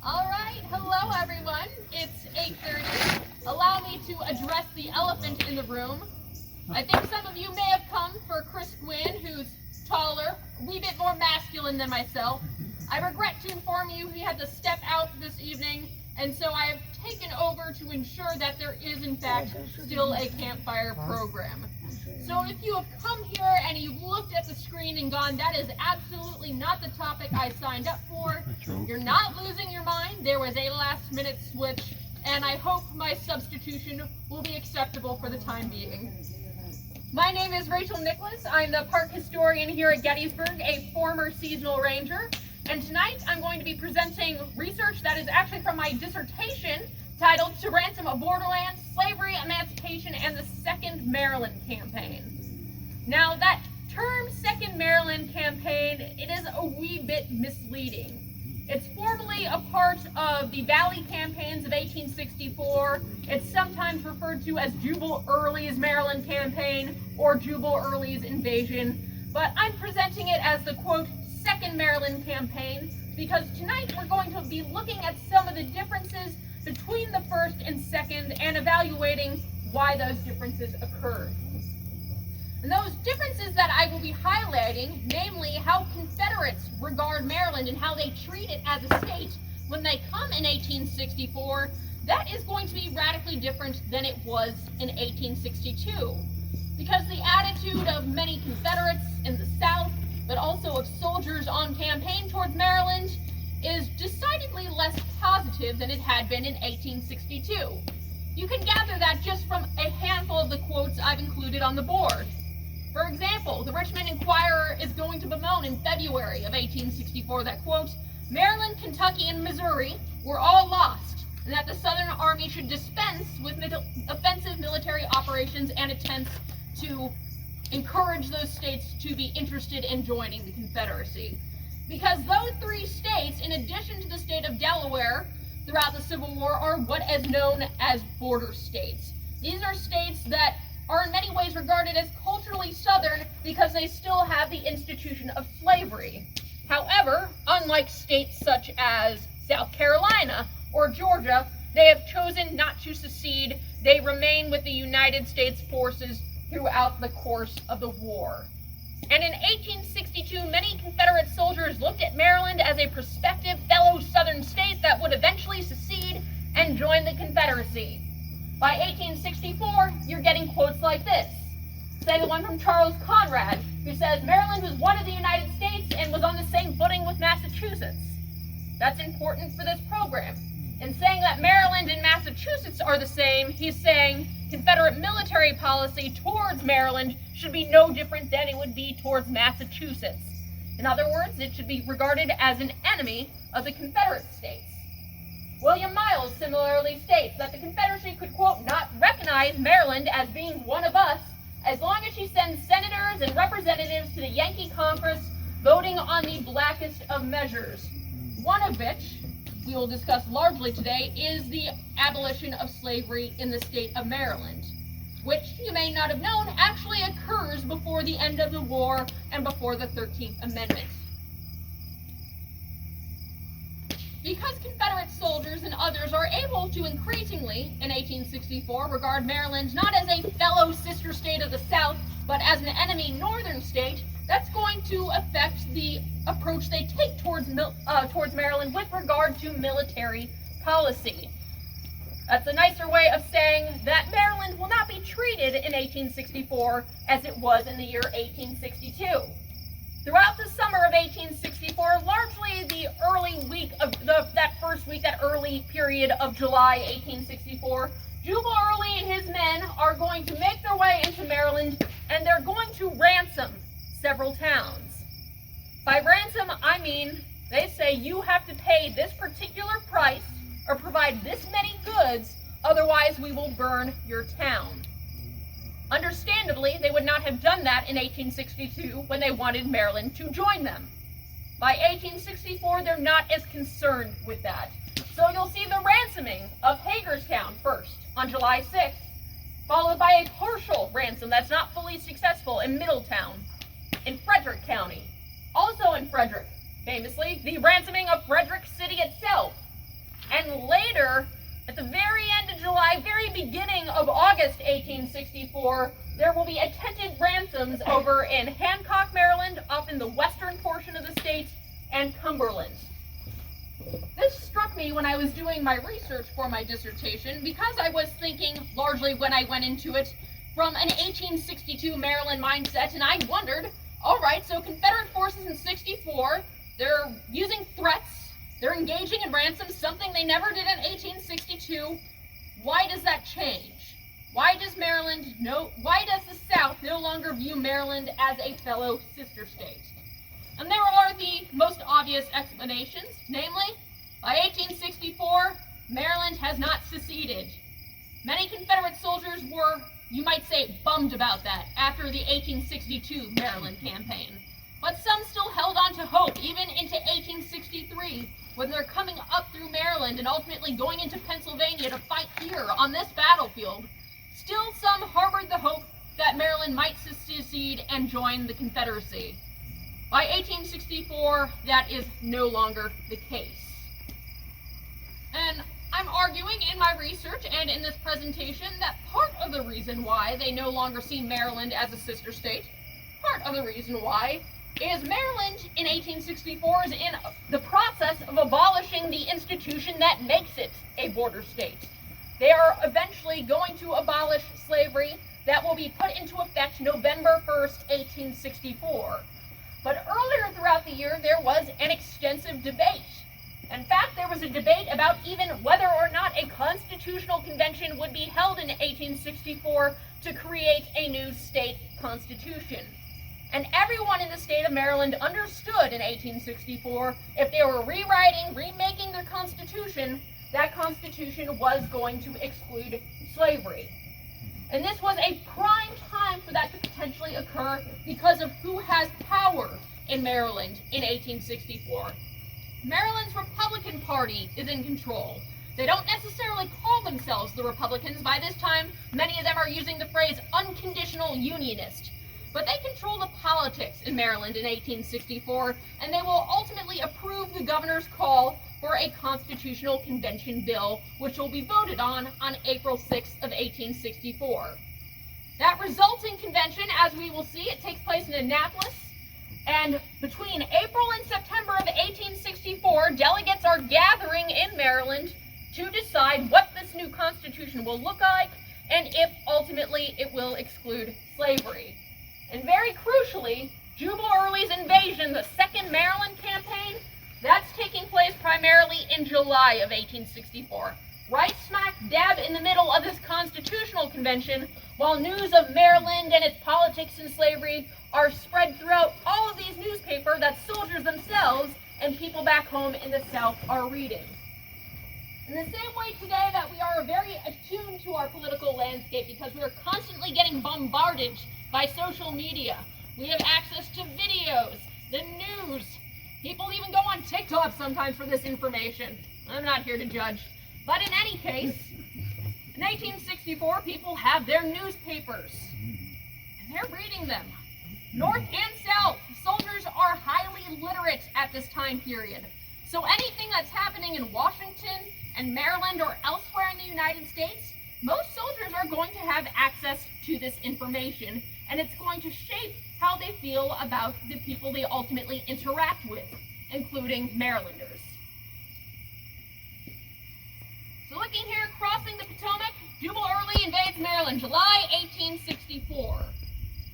All right, hello everyone. It's 8:30. Allow me to address the elephant in the room. I think some of you may have come for Chris Gwynn, who's taller, a wee bit more masculine than myself. I regret to inform you he had to step out this evening, and so I have taken over to ensure that there is in fact still a Campfire program. So if you have come here and you've looked at the screen and gone, that is absolutely not the topic I signed up for, you're not losing your mind. There was a last-minute switch, and I hope my substitution will be acceptable for the time being. My name is Rachael Nicholas. I'm the park historian here at Gettysburg, a former seasonal ranger, and tonight I'm going to be presenting research that is actually from my dissertation titled To Ransom a Borderland, Slavery, Emancipation, and the Second Maryland Campaign. Now that term, Second Maryland Campaign, it is a wee bit misleading. It's formally a part of the Valley Campaigns of 1864. It's sometimes referred to as Jubal Early's Maryland Campaign or Jubal Early's Invasion, but I'm presenting it as the, quote, Second Maryland Campaign because tonight we're going to be looking at some of the differences between the first and second and evaluating why those differences occurred. And those differences that I will be highlighting, namely how Confederates regard Maryland and how they treat it as a state when they come in 1864, that is going to be radically different than it was in 1862. Because the attitude of many Confederates in the South, but also of soldiers on campaign towards Maryland, is decidedly less positive than it had been in 1862. You can gather that just from a handful of the quotes I've included on the board. For example, the Richmond Enquirer is going to bemoan in February of 1864 that, quote, Maryland, Kentucky, and Missouri were all lost, and that the Southern Army should dispense with offensive military operations and attempts to encourage those states to be interested in joining the Confederacy. Because those three states, in addition to the state of Delaware, throughout the Civil War, are what is known as border states. These are states that are in many ways regarded as culturally Southern because they still have the institution of slavery. However, unlike states such as South Carolina or Georgia, they have chosen not to secede. They remain with the United States forces throughout the course of the war. And in 1862, many Confederate soldiers looked at Maryland as a prospective fellow Southern state that would eventually secede and join the Confederacy. By 1864, you're getting quotes like this. Say the one from Charles Conrad, who says Maryland was one of the United States and was on the same footing with Massachusetts. That's important for this program. In saying that Maryland and Massachusetts are the same, he's saying Confederate military policy towards Maryland should be no different than it would be towards Massachusetts. In other words, it should be regarded as an enemy of the Confederate states. William Miles similarly states that the Confederacy could, quote, not recognize Maryland as being one of us as long as she sends senators and representatives to the Yankee Congress voting on the blackest of measures, one of which we will discuss largely today is the abolition of slavery in the state of Maryland, which you may not have known actually occurs before the end of the war and before the 13th Amendment. Because Confederate soldiers and others are able to increasingly, in 1864, regard Maryland not as a fellow sister state of the South, but as an enemy northern state, that's going to affect the approach they take towards Maryland with regard to military policy. That's a nicer way of saying that Maryland will not be treated in 1864 as it was in the year 1862. Throughout the summer of 1864, largely the early week of that early period of July 1864, Jubal Early and his men are going to make their way into Maryland, and they're going to ransom several towns. By ransom, I mean they say you have to pay this particular price or provide this many goods, otherwise we will burn your town. Understandably, they would not have done that in 1862 when they wanted Maryland to join them. By 1864, they're not as concerned with that. So you'll see the ransoming of Hagerstown first on July 6th, followed by a partial ransom that's not fully successful in Middletown, in Frederick County. Also in Frederick, famously, the ransoming of Frederick City itself. then later, at the very end of July, very beginning of August 1864, there will be attempted ransoms over in Hancock, Maryland, up in the western portion of the state, and Cumberland. This struck me when I was doing my research for my dissertation because I was thinking, largely when I went into it, from an 1862 Maryland mindset, and I wondered, all right, so Confederate forces in 64, they're using threats, they're engaging in ransoms, something they never did in 1862. Why does that change? Why does the South no longer view Maryland as a fellow sister state? And there are the most obvious explanations, namely, by 1864, Maryland has not seceded. Many Confederate soldiers were, you might say, bummed about that after the 1862 Maryland Campaign. But some still held on to hope, even into 1863, when they're coming up through Maryland and ultimately going into Pennsylvania to fight here on this battlefield. Still some harbored the hope that Maryland might secede and join the Confederacy. By 1864, that is no longer the case. And I'm arguing in my research and in this presentation that part of the reason why they no longer see Maryland as a sister state, part of the reason why, is Maryland in 1864 is in the process of abolishing the institution that makes it a border state. They are eventually going to abolish slavery that will be put into effect November 1st, 1864. But earlier throughout the year, there was an extensive debate. In fact, there was a debate about even whether or not a constitutional convention would be held in 1864 to create a new state constitution. And everyone in the state of Maryland understood in 1864, if they were remaking their constitution, that constitution was going to exclude slavery. And this was a prime time for that to potentially occur because of who has power in Maryland in 1864. Maryland's Republican Party is in control. They don't necessarily call themselves the Republicans. By this time, many of them are using the phrase unconditional unionist. But they control the politics in Maryland in 1864, and they will ultimately approve the governor's call for a constitutional convention bill, which will be voted on April 6th of 1864. That resulting convention, as we will see, it takes place in Annapolis, and between April and September of 1864, delegates are gathering in Maryland to decide what this new constitution will look like, and if ultimately it will exclude slavery. And very crucially, Jubal Early's invasion, the Second Maryland Campaign, that's taking place primarily in July of 1864, right smack dab in the middle of this constitutional convention, while news of Maryland and its politics and slavery are spread throughout all of these newspapers that soldiers themselves and people back home in the South are reading. In the same way today that we are very attuned to our political landscape because we are constantly getting bombarded by social media. We have access to videos, the news. People even go on TikTok sometimes for this information. I'm not here to judge. But in any case, in 1864, people have their newspapers, and they're reading them. North and South, soldiers are highly literate at this time period. So anything that's happening in Washington and Maryland or elsewhere in the United States, most soldiers are going to have access to this information, and it's going to shape how they feel about the people they ultimately interact with, including Marylanders. So looking here, crossing the Potomac, Jubal Early invades Maryland, July 1864.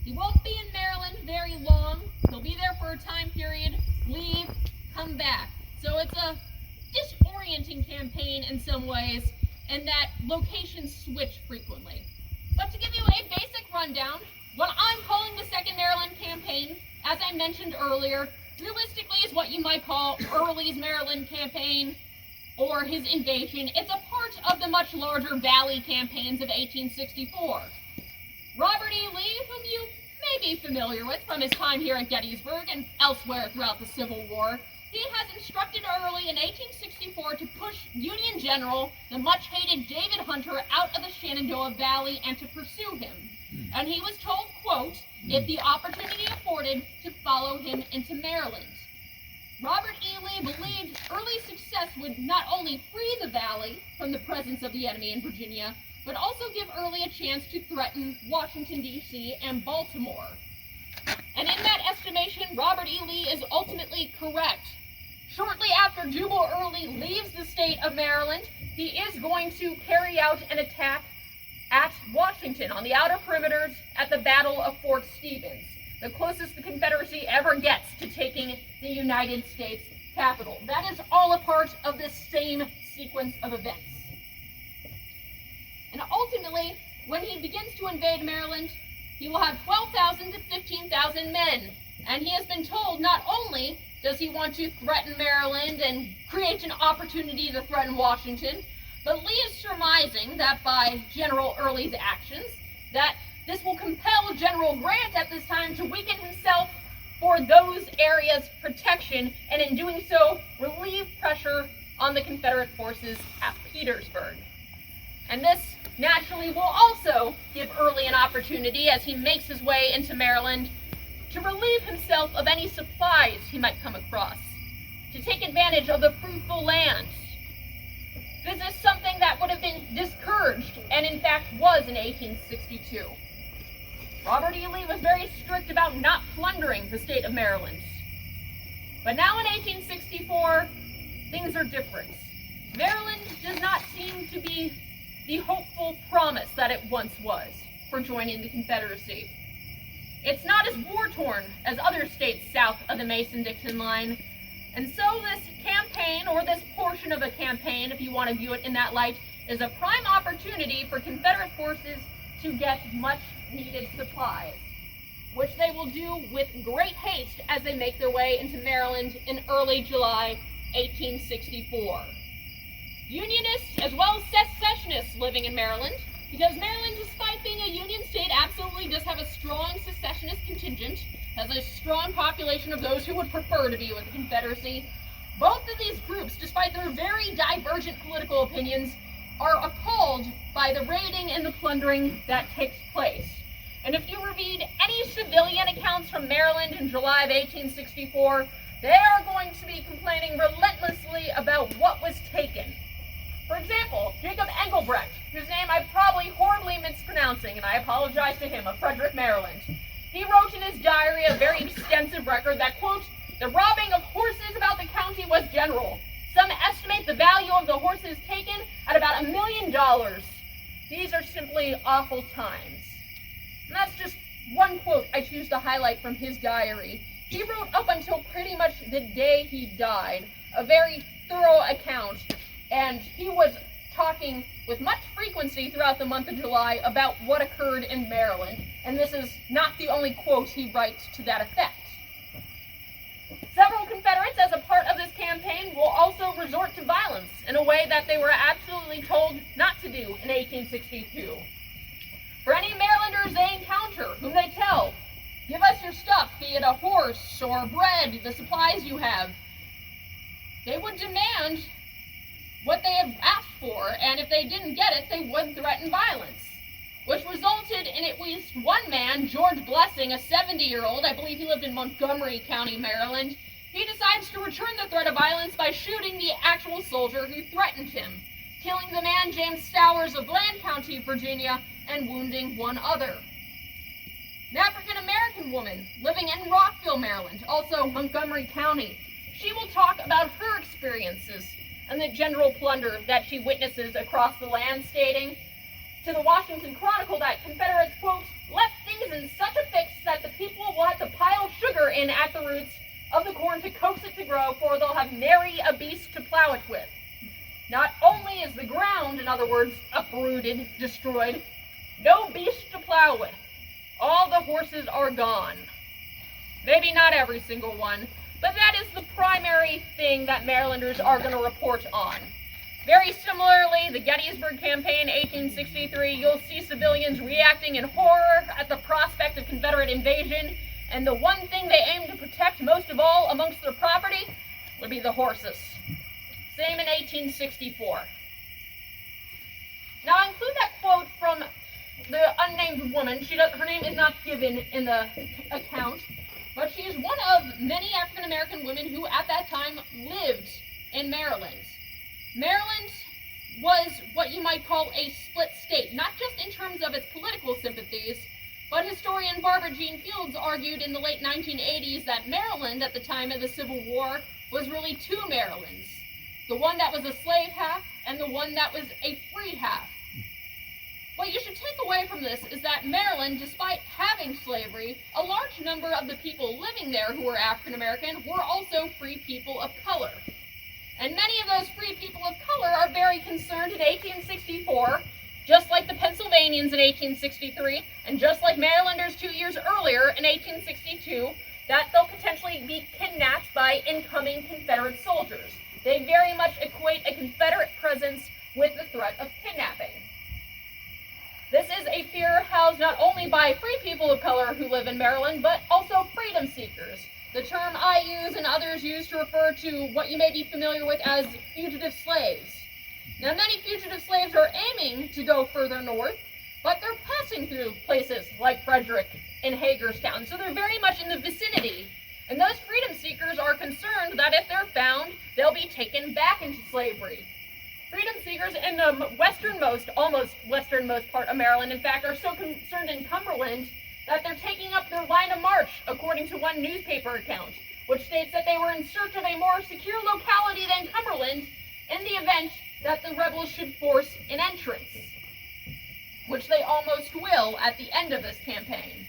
He won't be in Maryland very long. He'll be there for a time period, leave, come back. So it's a disorienting campaign in some ways, and that locations switch frequently. But to give you a basic rundown, what I'm calling the Second Maryland Campaign, as I mentioned earlier, realistically is what you might call Early's Maryland Campaign or his invasion. It's a part of the much larger Valley campaigns of 1864. Robert E. Lee, whom you may be familiar with from his time here at Gettysburg and elsewhere throughout the Civil War, he has instructed Early in 1864 to push Union General, the much-hated David Hunter, out of the Shenandoah Valley and to pursue him. And he was told, quote, if the opportunity afforded, to follow him into Maryland. Robert E. Lee believed Early's success success would not only free the valley from the presence of the enemy in Virginia, but also give Early a chance to threaten Washington, D.C. and Baltimore. And in that estimation, Robert E. Lee is ultimately correct. Shortly after Jubal Early leaves the state of Maryland, he is going to carry out an attack at Washington on the outer perimeters at the Battle of Fort Stevens, the closest the Confederacy ever gets to taking the United States Capitol. That is all a part of this same sequence of events. And ultimately, when he begins to invade Maryland, he will have 12,000 to 15,000 men. And he has been told not only does he want to threaten Maryland and create an opportunity to threaten Washington, but Lee is surmising that by General Early's actions, that this will compel General Grant at this time to weaken himself for those areas' protection, and in doing so, relieve pressure on the Confederate forces at Petersburg. And this naturally will also give Early an opportunity, as he makes his way into Maryland, to relieve himself of any supplies he might come across, to take advantage of the fruitful land. This is something that would have been discouraged, and in fact was in 1862. Robert E. Lee was very strict about not plundering the state of Maryland. But now in 1864, things are different. Maryland does not seem to be the hopeful promise that it once was for joining the Confederacy. It's not as war-torn as other states south of the Mason-Dixon line, and so this campaign, or this portion of a campaign, if you want to view it in that light, is a prime opportunity for Confederate forces to get much-needed supplies, which they will do with great haste as they make their way into Maryland in early July 1864. Unionists as well as secessionists living in Maryland, because Maryland, despite being a Union state, absolutely does have a strong secessionist contingent, has a strong population of those who would prefer to be with the Confederacy. Both of these groups, despite their very divergent political opinions, are appalled by the raiding and the plundering that takes place. And if you read any civilian accounts from Maryland in July of 1864, they are going to be complaining relentlessly about what was taken. For example, Jacob Engelbrecht, whose name I'm probably horribly mispronouncing, and I apologize to him, of Frederick, Maryland. He wrote in his diary a very extensive record that, quote, "The robbing of horses about the county was general. Some estimate the value of the horses taken at about $1 million. These are simply awful times." And that's just one quote I choose to highlight from his diary. He wrote up until pretty much the day he died a very thorough account, and he was talking with much frequency throughout the month of July about what occurred in Maryland, and this is not the only quote he writes to that effect. Several Confederates, as a part of this campaign, will also resort to violence in a way that they were absolutely told not to do in 1862. For any Marylanders they encounter, whom they tell, "Give us your stuff, be it a horse or bread, the supplies you have," they would demand what they had asked for, and if they didn't get it, they would threaten violence, which resulted in at least one man, George Blessing, a 70-year-old, I believe he lived in Montgomery County, Maryland. He decides to return the threat of violence by shooting the actual soldier who threatened him, killing the man James Stowers of Bland County, Virginia, and wounding one other. An African-American woman living in Rockville, Maryland, also Montgomery County, she will talk about her experiences and the general plunder that she witnesses across the land, stating to the Washington Chronicle that Confederates, quote, "left things in such a fix that the people will have to pile sugar in at the roots of the corn to coax it to grow, for they'll have nary a beast to plow it with. Not only is the ground, in other words, uprooted, destroyed, no beast to plow with. All the horses are gone." Maybe not every single one, but that is the primary thing that Marylanders are going to report on. Very similarly, the Gettysburg Campaign, 1863, you'll see civilians reacting in horror at the prospect of Confederate invasion, and the one thing they aim to protect most of all amongst their property would be the horses. Same in 1864. Now I include that quote from the unnamed woman. Her name is not given in the account, but she is one of many African-American women who at that time lived in Maryland. Maryland was what you might call a split state, not just in terms of its political sympathies, but historian Barbara Jean Fields argued in the late 1980s that Maryland at the time of the Civil War was really two Marylands, the one that was a slave half and the one that was a free half. What you should take away from this is that Maryland, despite having slavery, a large number of the people living there who were African American were also free people of color. And many of those free people of color are very concerned in 1864, just like the Pennsylvanians in 1863, and just like Marylanders 2 years earlier in 1862, that they'll potentially be kidnapped by incoming Confederate soldiers. They very much equate a Confederate presence with the threat of kidnapping. This is a fear housed not only by free people of color who live in Maryland, but also freedom seekers. The term I use and others use to refer to what you may be familiar with as fugitive slaves. Now, many fugitive slaves are aiming to go further north, but they're passing through places like Frederick and Hagerstown, so they're very much in the vicinity. And those freedom seekers are concerned that if they're found, they'll be taken back into slavery. Freedom seekers in the almost westernmost part of Maryland, in fact, are so concerned in Cumberland that they're taking up their line of march, according to one newspaper account, which states that they were in search of a more secure locality than Cumberland in the event that the rebels should force an entrance, which they almost will at the end of this campaign.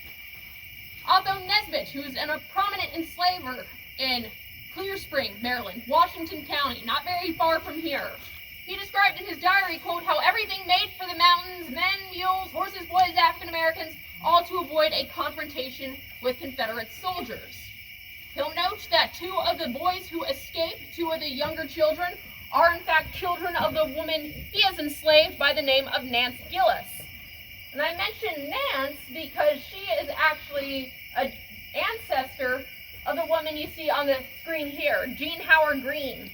Otho Nesbitt, who is a prominent enslaver in Clear Spring, Maryland, Washington County, not very far from here, he described in his diary, quote, how everything made for the mountains, men, mules, horses, boys, African Americans, all to avoid a confrontation with Confederate soldiers. He'll note that 2 of the boys who escaped, 2 of the younger children, are in fact children of the woman he has enslaved by the name of Nance Gillis. And I mention Nance because she is actually an ancestor of the woman you see on the screen here, Jean Howard Green.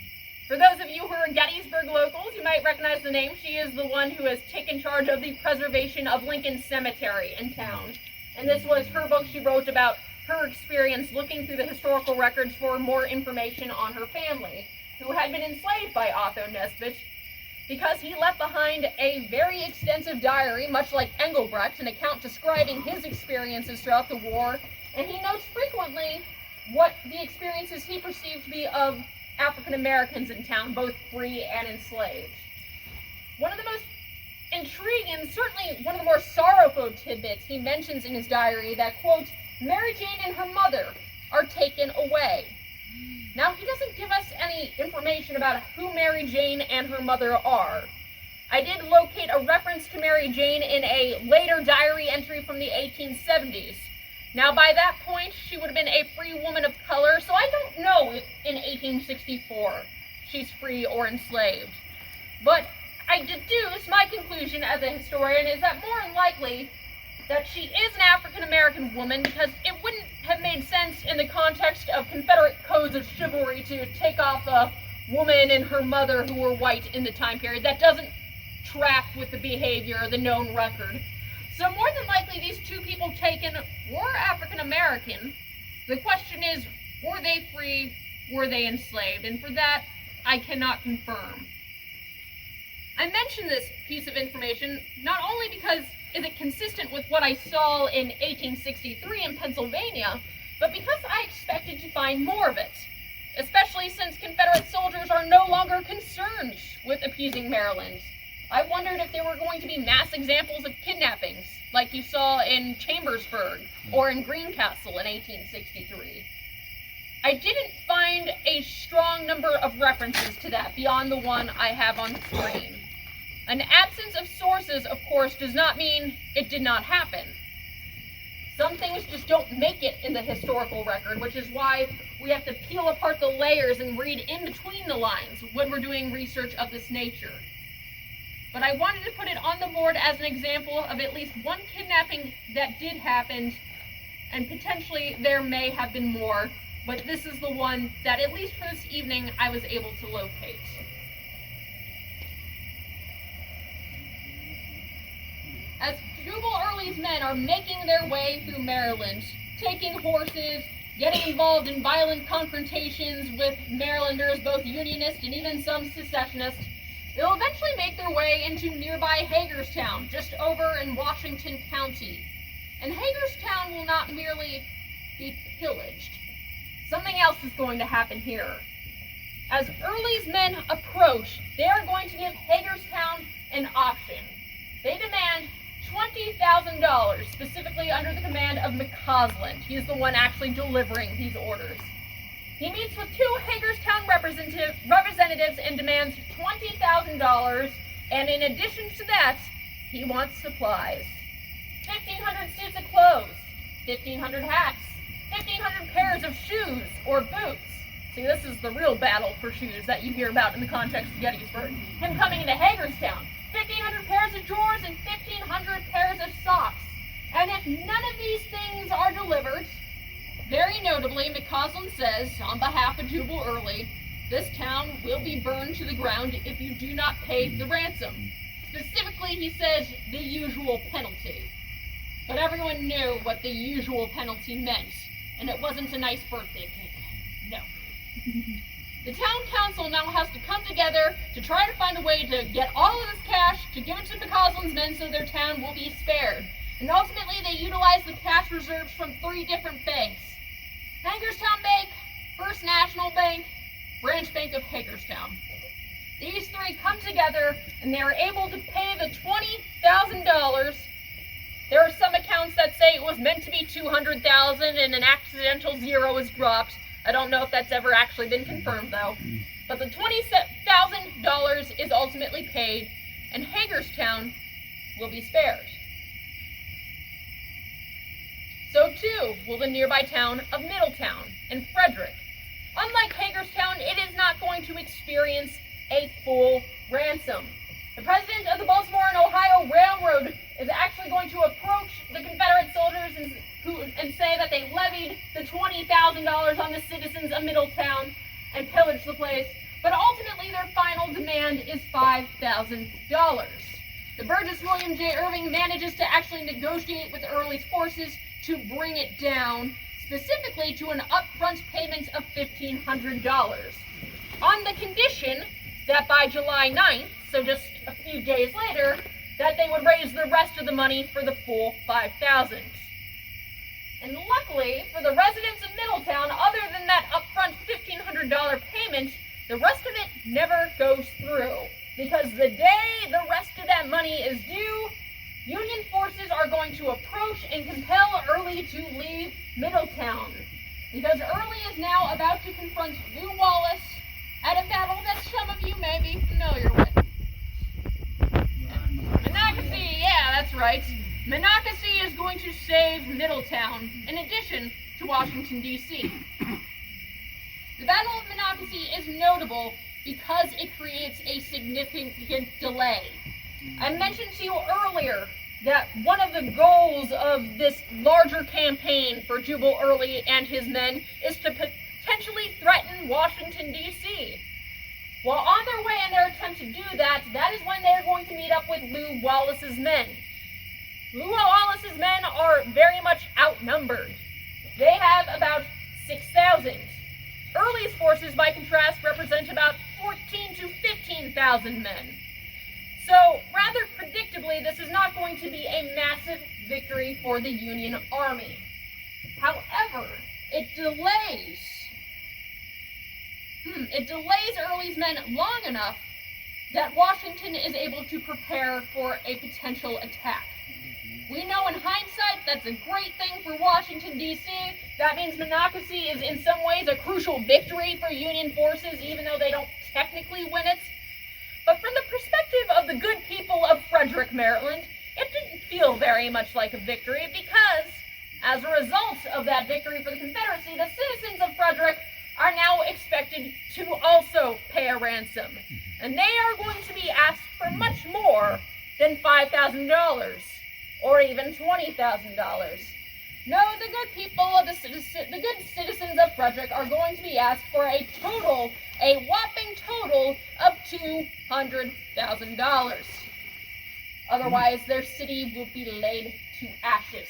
For those of you who are Gettysburg locals, you might recognize the name. She is the one who has taken charge of the preservation of Lincoln Cemetery in town. And this was her book she wrote about her experience looking through the historical records for more information on her family, who had been enslaved by Otho Nesbitt, because he left behind a very extensive diary, much like Engelbrecht, an account describing his experiences throughout the war, and he notes frequently what the experiences he perceived to be of African Americans in town, both free and enslaved. One of the most intriguing, and certainly one of the more sorrowful tidbits he mentions in his diary that, quote, Mary Jane and her mother are taken away. Now, he doesn't give us any information about who Mary Jane and her mother are. I did locate a reference to Mary Jane in a later diary entry from the 1870s. Now, by that point, she would have been a free woman of color, so I don't know if in 1864 she's free or enslaved. But I deduce, my conclusion as a historian is that more than likely that she is an African-American woman, because it wouldn't have made sense in the context of Confederate codes of chivalry to take off a woman and her mother who were white in the time period. That doesn't track with the behavior or the known record. So more than likely, these 2 people taken were African-American. The question is, were they free? Were they enslaved? And for that, I cannot confirm. I mention this piece of information not only because is it consistent with what I saw in 1863 in Pennsylvania, but because I expected to find more of it, especially since Confederate soldiers are no longer concerned with appeasing Maryland. I wondered if there were going to be mass examples of kidnappings, like you saw in Chambersburg or in Greencastle in 1863. I didn't find a strong number of references to that beyond the one I have on the screen. An absence of sources, of course, does not mean it did not happen. Some things just don't make it in the historical record, which is why we have to peel apart the layers and read in between the lines when we're doing research of this nature. But I wanted to put it on the board as an example of at least one kidnapping that did happen, and potentially there may have been more, but this is the one that, at least for this evening, I was able to locate. As Jubal Early's men are making their way through Maryland, taking horses, getting involved in violent confrontations with Marylanders, both Unionists and even some secessionists. They'll eventually make their way into nearby Hagerstown, just over in Washington County. And Hagerstown will not merely be pillaged. Something else is going to happen here. As Early's men approach, they are going to give Hagerstown an option. They demand $20,000, specifically under the command of McCausland. He's the one actually delivering these orders. He meets with two Hagerstown representatives and demands $20,000, and in addition to that, he wants supplies. 1,500 suits of clothes, 1,500 hats, 1,500 pairs of shoes or boots. See, this is the real battle for shoes that you hear about in the context of Gettysburg. Him coming into Hagerstown, 1,500 pairs of drawers and 1,500 pairs of socks. And if none of these things are delivered, very notably, McCausland says, on behalf of Jubal Early, this town will be burned to the ground if you do not pay the ransom. Specifically, he says, the usual penalty. But everyone knew what the usual penalty meant, and it wasn't a nice birthday cake. No. The town council now has to come together to try to find a way to get all of this cash, to give it to McCausland's men so their town will be spared. And ultimately, they utilize the cash reserves from 3 different banks. Hagerstown Bank, First National Bank, Branch Bank of Hagerstown. These 3 come together, and they are able to pay the $20,000. There are some accounts that say it was meant to be $200,000 and an accidental zero is dropped. I don't know if that's ever actually been confirmed, though. But the $20,000 is ultimately paid, and Hagerstown will be spared. So too will the nearby town of Middletown and Frederick. Unlike Hagerstown, it is not going to experience a full ransom. The president of the Baltimore and Ohio Railroad is actually going to approach the Confederate soldiers and say that they levied the $20,000 on the citizens of Middletown and pillaged the place, but ultimately their final demand is $5,000. The Burgess William J. Irving manages to actually negotiate with Early's forces to bring it down, specifically to an upfront payment of $1,500, on the condition that by July 9th, so just a few days later, that they would raise the rest of the money for the full $5,000. And luckily for the residents of Middletown, other than that upfront $1,500 payment, the rest of it never goes through, because the day the rest of that money is due, Union forces are going to approach and compel Early to leave Middletown, because Early is now about to confront Lew Wallace at a battle that some of you may be familiar with. Monocacy, yeah, that's right. Monocacy is going to save Middletown, in addition to Washington, D.C. The Battle of Monocacy is notable because it creates a significant delay. I mentioned to you earlier that one of the goals of this larger campaign for Jubal Early and his men is to potentially threaten Washington, D.C. While on their way in their attempt to do that, that is when they are going to meet up with Lew Wallace's men. Lew Wallace's men are very much outnumbered. They have about 6,000. Early's forces, by contrast, represent about 14,000 to 15,000 men. So, rather predictably, this is not going to be a massive victory for the Union Army. However, it delays Early's men long enough that Washington is able to prepare for a potential attack. We know in hindsight that's a great thing for Washington, D.C. That means Monocacy is in some ways a crucial victory for Union forces, even though they don't technically win it. But from the perspective of the good people of Frederick, Maryland, it didn't feel very much like a victory because, as a result of that victory for the Confederacy, the citizens of Frederick are now expected to also pay a ransom. And they are going to be asked for much more than $5,000 or even $20,000. No, the good people of the good citizens of Frederick are going to be asked for a whopping total of $200,000. Otherwise, their city will be laid to ashes.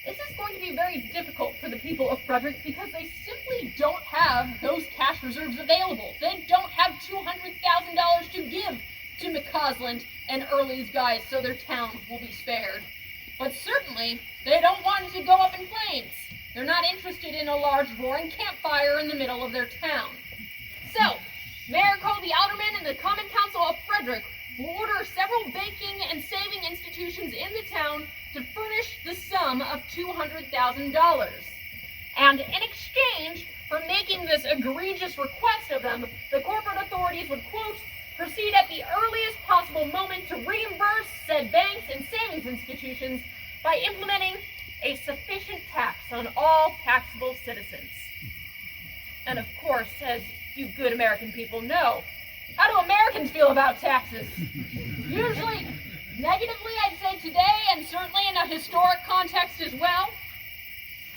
this is going to be very difficult for the people of Frederick because they simply don't have those cash reserves available. They don't have $200,000 to give to McCausland and Early's guys so their town will be spared. But certainly, they don't want it to go up in flames. They're not interested in a large roaring campfire in the middle of their town. So, Mayor called the aldermen and the Common Council of Frederick will order several banking and saving institutions in the town to furnish the sum of $200,000. And in exchange for making this egregious request of them, the corporate authorities would, quote, proceed at the earliest possible moment to reimburse said banks and savings institutions by implementing a sufficient tax on all taxable citizens. And of course, as you good American people know, how do Americans feel about taxes? Usually negatively, I'd say today, and certainly in a historic context as well.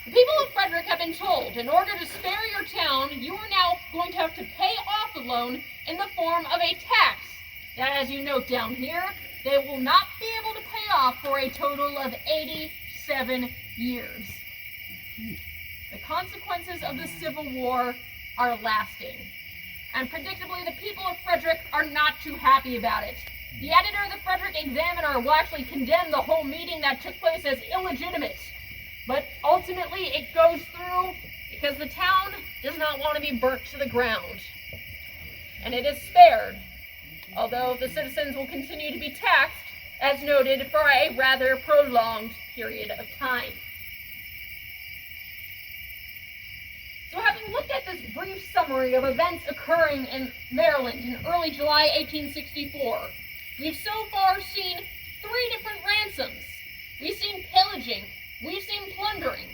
The people of Frederick have been told, in order to spare your town, you are now going to have to pay off the loan in the form of a tax. That, as you note down here, they will not be able to pay off for a total of 87 years. The consequences of the Civil War are lasting. And predictably, the people of Frederick are not too happy about it. The editor of the Frederick Examiner will actually condemn the whole meeting that took place as illegitimate. But ultimately, it goes through because the town does not want to be burnt to the ground. And it is spared, although the citizens will continue to be taxed, as noted, for a rather prolonged period of time. So having looked at this brief summary of events occurring in Maryland in early July 1864, we've so far seen 3 different ransoms. We've seen pillaging, we've seen plundering.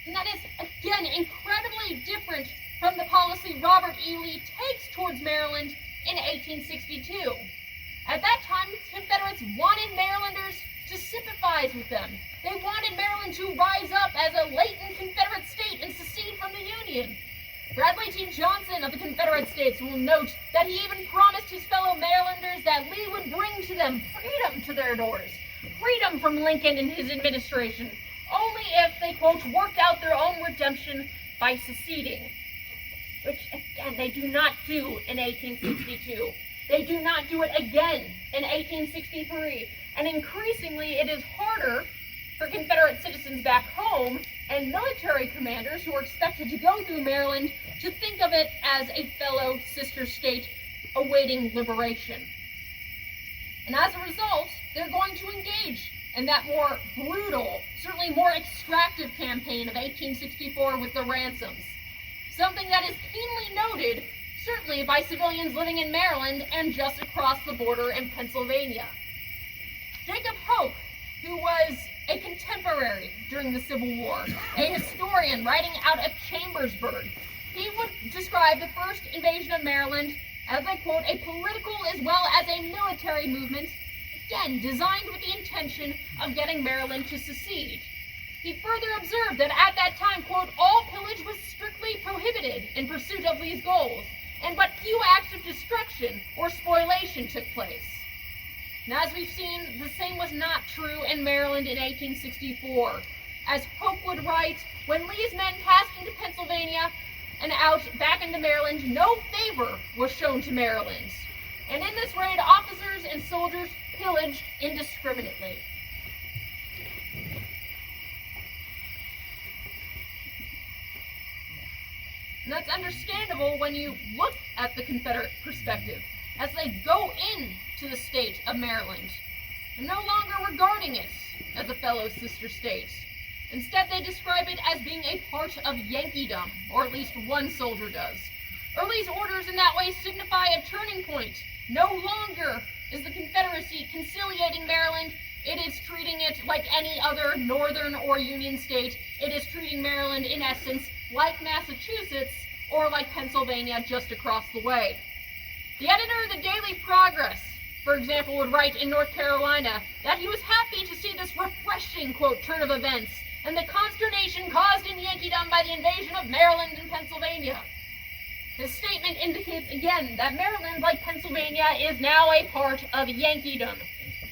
And that is, again, incredibly different from the policy Robert E. Lee takes towards Maryland in 1862. At that time, Confederates wanted Marylanders to sympathize with them. They wanted Maryland to rise up as a latent Confederate state and secede from the Union. Bradley T. Johnson of the Confederate States will note that he even promised his fellow Marylanders that Lee would bring to them freedom to their doors, freedom from Lincoln and his administration, only if they, quote, worked out their own redemption by seceding. Which, again, they do not do in 1862. They do not do it again in 1863. And increasingly, it is harder for Confederate citizens back home and military commanders who are expected to go through Maryland to think of it as a fellow sister state awaiting liberation. And as a result, they're going to engage in that more brutal, certainly more extractive campaign of 1864 with the ransoms. Something that is keenly noted, certainly by civilians living in Maryland and just across the border in Pennsylvania. Jacob Hope, who was a contemporary during the Civil War, a historian writing out of Chambersburg, he would describe the first invasion of Maryland as, I quote, a political as well as a military movement, again, designed with the intention of getting Maryland to secede. He further observed that at that time, quote, all pillage was strictly prohibited in pursuit of these goals, and but few acts of destruction or spoliation took place. Now, as we've seen, the same was not true in Maryland in 1864. As Hope would write, when Lee's men passed into Pennsylvania and out back into Maryland, no favor was shown to Maryland. And in this raid, officers and soldiers pillaged indiscriminately. And that's understandable when you look at the Confederate perspective, as they go into the state of Maryland, and no longer regarding it as a fellow sister state. Instead, they describe it as being a part of Yankeedom, or at least one soldier does. Early's orders in that way signify a turning point. No longer is the Confederacy conciliating Maryland. It is treating it like any other northern or Union state. It is treating Maryland, in essence, like Massachusetts or like Pennsylvania just across the way. The editor of the Daily Progress, for example, would write in North Carolina that he was happy to see this refreshing, quote, turn of events and the consternation caused in Yankeedom by the invasion of Maryland and Pennsylvania. His statement indicates again that Maryland, like Pennsylvania, is now a part of Yankeedom,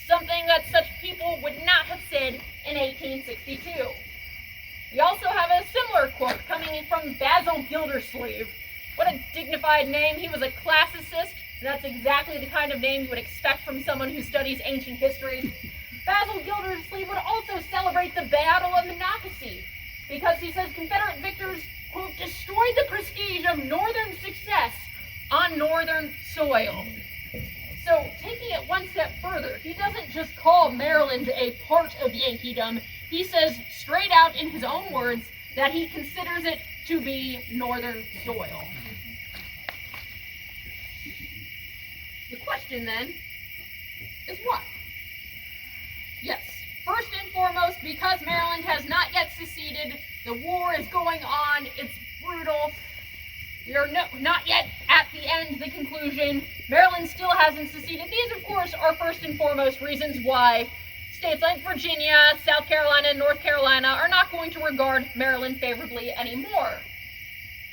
something that such people would not have said in 1862. We also have a similar quote coming from Basil Gildersleeve. What a dignified name. He was a classicist. That's exactly the kind of name you would expect from someone who studies ancient history. Basil Gildersleeve would also celebrate the Battle of Monocacy because he says Confederate victors, quote, destroyed the prestige of Northern success on Northern soil. So, taking it one step further, he doesn't just call Maryland a part of Yankeedom. He says straight out in his own words that he considers it to be Northern soil. The question then is what? Yes, first and foremost, because Maryland has not yet seceded, the war is going on, it's brutal. We are not yet at the end, the conclusion. Maryland still hasn't seceded. These, of course, are first and foremost reasons why states like Virginia, South Carolina, and North Carolina are not going to regard Maryland favorably anymore.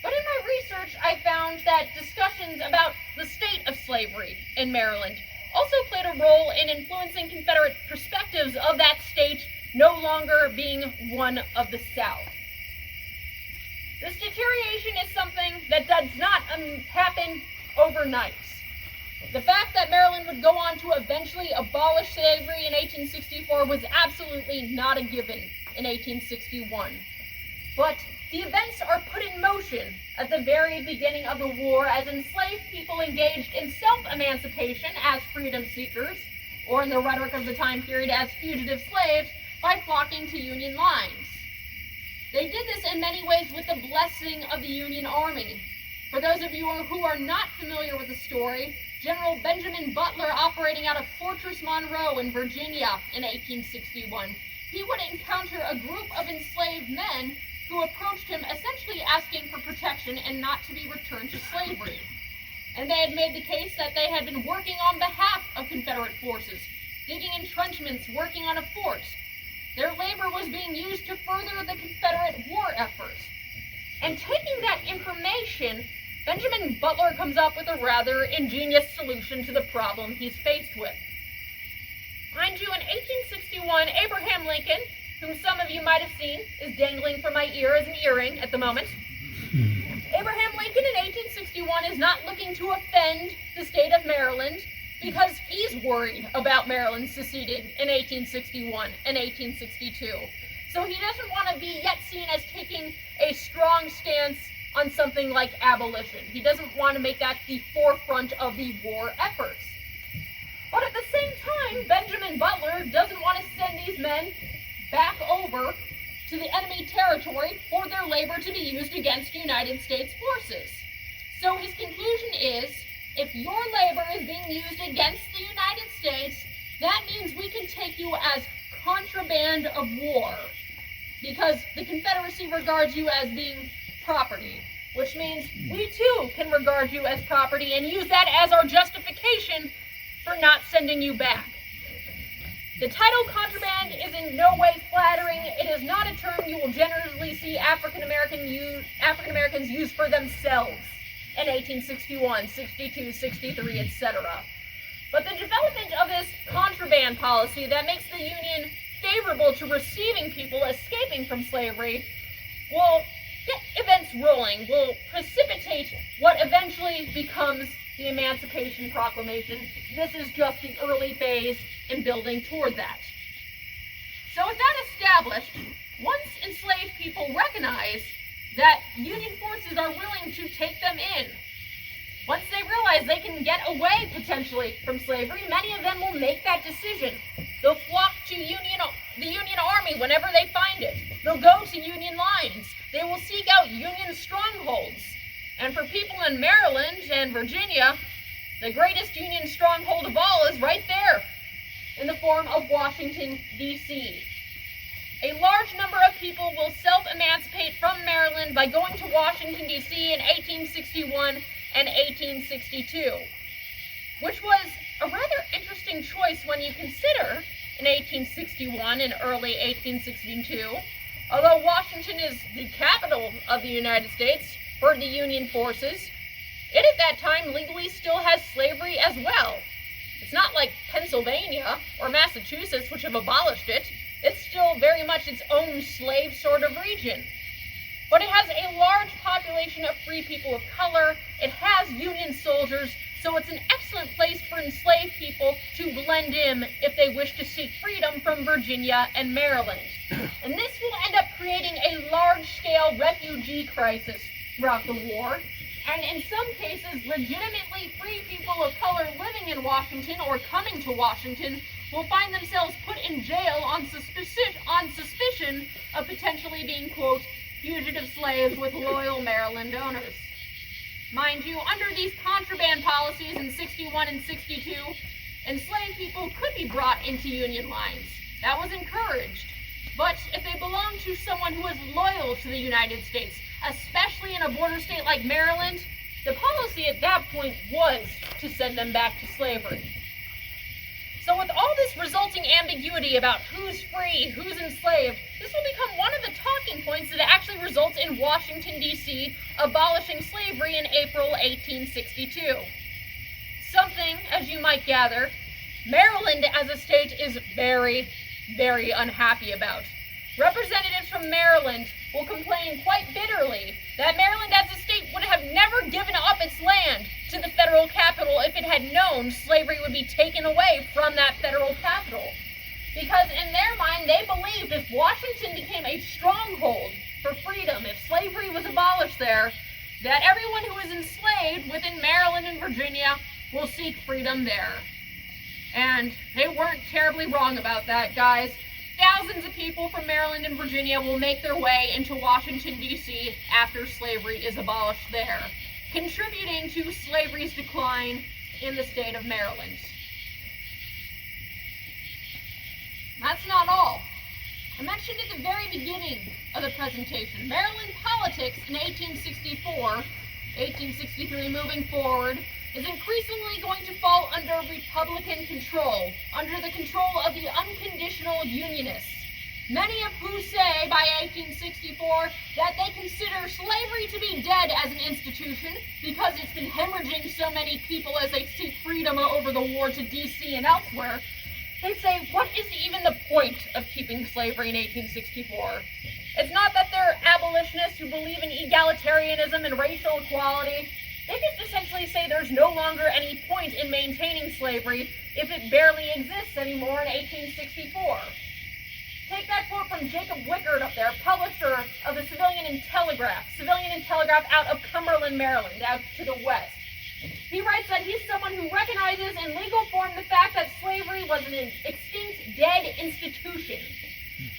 But in my research, I found that discussions about the state of slavery in Maryland also played a role in influencing Confederate perspectives of that state no longer being one of the South. This deterioration is something that does not happen overnight. The fact that Maryland would go on to eventually abolish slavery in 1864 was absolutely not a given in 1861. But the events are put in motion at the very beginning of the war as enslaved people engaged in self-emancipation as freedom seekers, or in the rhetoric of the time period as fugitive slaves, by flocking to Union lines. They did this in many ways with the blessing of the Union Army. For those of you who are not familiar with the story, General Benjamin Butler, operating out of Fortress Monroe in Virginia in 1861, he would encounter a group of enslaved men who approached him essentially asking for protection and not to be returned to slavery. And they had made the case that they had been working on behalf of Confederate forces, digging entrenchments, working on a fort. Their labor was being used to further the Confederate war efforts. And taking that information, Benjamin Butler comes up with a rather ingenious solution to the problem he's faced with. Mind you, in 1861, Abraham Lincoln, whom some of you might have seen, is dangling from my ear as an earring at the moment. Abraham Lincoln in 1861 is not looking to offend the state of Maryland because he's worried about Maryland seceding in 1861 and 1862. So he doesn't want to be yet seen as taking a strong stance on something like abolition. He doesn't want to make that the forefront of the war efforts. But at the same time, Benjamin Butler doesn't want to send these men back over to the enemy territory for their labor to be used against United States forces. So his conclusion is, if your labor is being used against the United States, that means we can take you as contraband of war, because the Confederacy regards you as being property, which means we too can regard you as property and use that as our justification for not sending you back. The title contraband is in no way flattering. It is not a term you will generally see African Americans use for themselves in 1861, 62, 63, etc. But the development of this contraband policy that makes the Union favorable to receiving people escaping from slavery will get events rolling, will precipitate what eventually becomes the Emancipation Proclamation. This is just the early phase in building toward that. So with that established, once enslaved people recognize that Union forces are willing to take them in, once they realize they can get away potentially from slavery, many of them will make that decision. They'll flock to the Union Army whenever they find it. They'll go to Union lines. They will seek out Union strongholds. And for people in Maryland and Virginia, the greatest Union stronghold of all is right there, in the form of Washington, D.C. A large number of people will self-emancipate from Maryland by going to Washington, D.C. in 1861 and 1862, which was a rather interesting choice when you consider in 1861 and early 1862, although Washington is the capital of the United States for the Union forces, it at that time legally still has slavery as well. It's not like Pennsylvania or Massachusetts, which have abolished it. It's still very much its own slave sort of region. But it has a large population of free people of color. It has Union soldiers, so it's an excellent place for enslaved people to blend in if they wish to seek freedom from Virginia and Maryland. And this will end up creating a large-scale refugee crisis throughout the war. And in some cases, legitimately free people of color living in Washington or coming to Washington will find themselves put in jail on suspicion of potentially being, quote, fugitive slaves with loyal Maryland owners. Mind you, under these contraband policies in 61 and 62, enslaved people could be brought into Union lines. That was encouraged. But if they belonged to someone who was loyal to the United States, especially in a border state like Maryland, the policy at that point was to send them back to slavery. So with all this resulting ambiguity about who's free, who's enslaved, this will become one of the talking points that actually results in Washington, D.C. abolishing slavery in April 1862. Something, as you might gather, Maryland as a state is very, very unhappy about. Representatives from Maryland will complain quite bitterly that Maryland as a state would have never given up its land to the federal capital if it had known slavery would be taken away from that federal capital. Because in their mind, they believed if Washington became a stronghold for freedom, if slavery was abolished there, that everyone who was enslaved within Maryland and Virginia will seek freedom there. And they weren't terribly wrong about that, guys. Thousands of people from Maryland and Virginia will make their way into Washington, D.C. after slavery is abolished there, contributing to slavery's decline in the state of Maryland. That's not all. I mentioned at the very beginning of the presentation, Maryland politics in 1863 moving forward, is increasingly going to fall under Republican control, under the control of the unconditional Unionists, many of who say by 1864 that they consider slavery to be dead as an institution because it's been hemorrhaging so many people as they seek freedom over the war to D.C. and elsewhere. They say, what is even the point of keeping slavery in 1864? It's not that they're abolitionists who believe in egalitarianism and racial equality. They just essentially say there's no longer any point in maintaining slavery if it barely exists anymore in 1864. Take that quote from Jacob Wickard up there, publisher of the Civilian and Telegraph out of Cumberland, Maryland, out to the west. He writes that he's someone who recognizes in legal form the fact that slavery was an extinct, dead institution.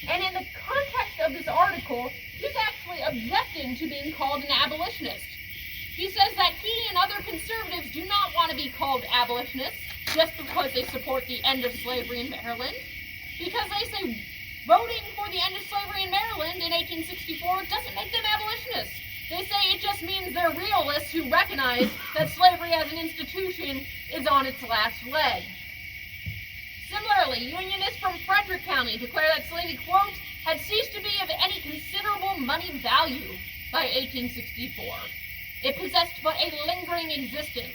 And in the context of this article, he's actually objecting to being called an abolitionist. He says that he and other conservatives do not want to be called abolitionists just because they support the end of slavery in Maryland. Because they say voting for the end of slavery in Maryland in 1864 doesn't make them abolitionists. They say it just means they're realists who recognize that slavery as an institution is on its last leg. Similarly, Unionists from Frederick County declare that slavery, quote, had ceased to be of any considerable money value by 1864. It possessed but a lingering existence.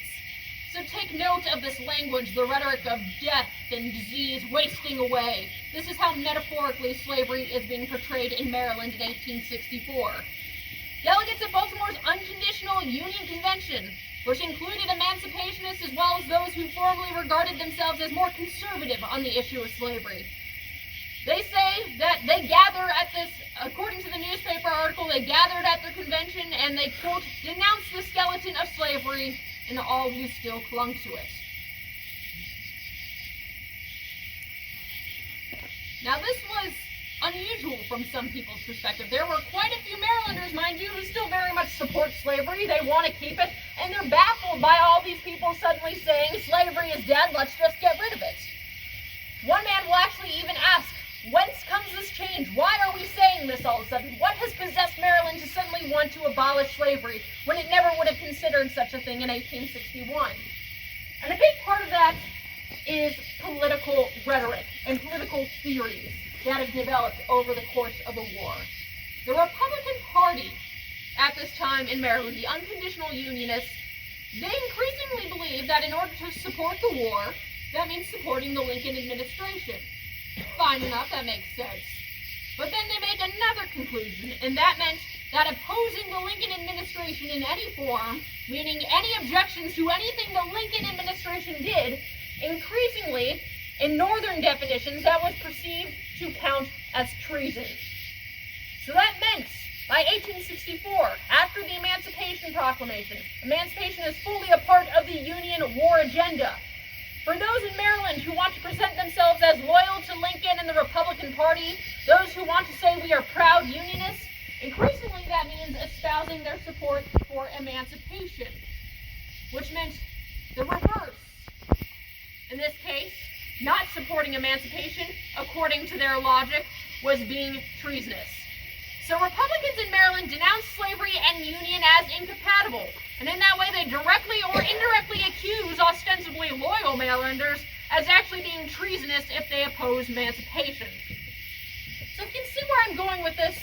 So take note of this language, the rhetoric of death and disease wasting away. This is how metaphorically slavery is being portrayed in Maryland in 1864. Delegates at Baltimore's Unconditional Union Convention, which included emancipationists as well as those who formerly regarded themselves as more conservative on the issue of slavery. They say that they gather at this, according to the newspaper article, they gathered at their convention and they, quote, denounced the skeleton of slavery and all who still clung to it. Now this was unusual from some people's perspective. There were quite a few Marylanders, mind you, who still very much support slavery. They want to keep it, and they're baffled by all these people suddenly saying slavery is dead, let's just get rid of it. One man will actually even ask, whence comes this change? Why are we saying this all of a sudden? What has possessed Maryland to suddenly want to abolish slavery when it never would have considered such a thing in 1861? And a big part of that is political rhetoric and political theories that have developed over the course of the war. The Republican Party at this time in Maryland, the Unconditional Unionists, they increasingly believe that in order to support the war, that means supporting the Lincoln administration. Fine enough, that makes sense. But then they make another conclusion, and that meant that opposing the Lincoln administration in any form, meaning any objections to anything the Lincoln administration did, increasingly, in Northern definitions, that was perceived to count as treason. So that meant, by 1864, after the Emancipation Proclamation, emancipation is fully a part of the Union war agenda. For those in Maryland who want to present themselves as loyal to Lincoln and the Republican Party, those who want to say we are proud Unionists, increasingly that means espousing their support for emancipation, which meant the reverse. In this case, not supporting emancipation, according to their logic, was being treasonous. So Republicans in Maryland denounced slavery and union as incompatible, and in that way they directly or indirectly accuse ostensibly loyal Marylanders as actually being treasonous if they oppose emancipation. So you can see where I'm going with this.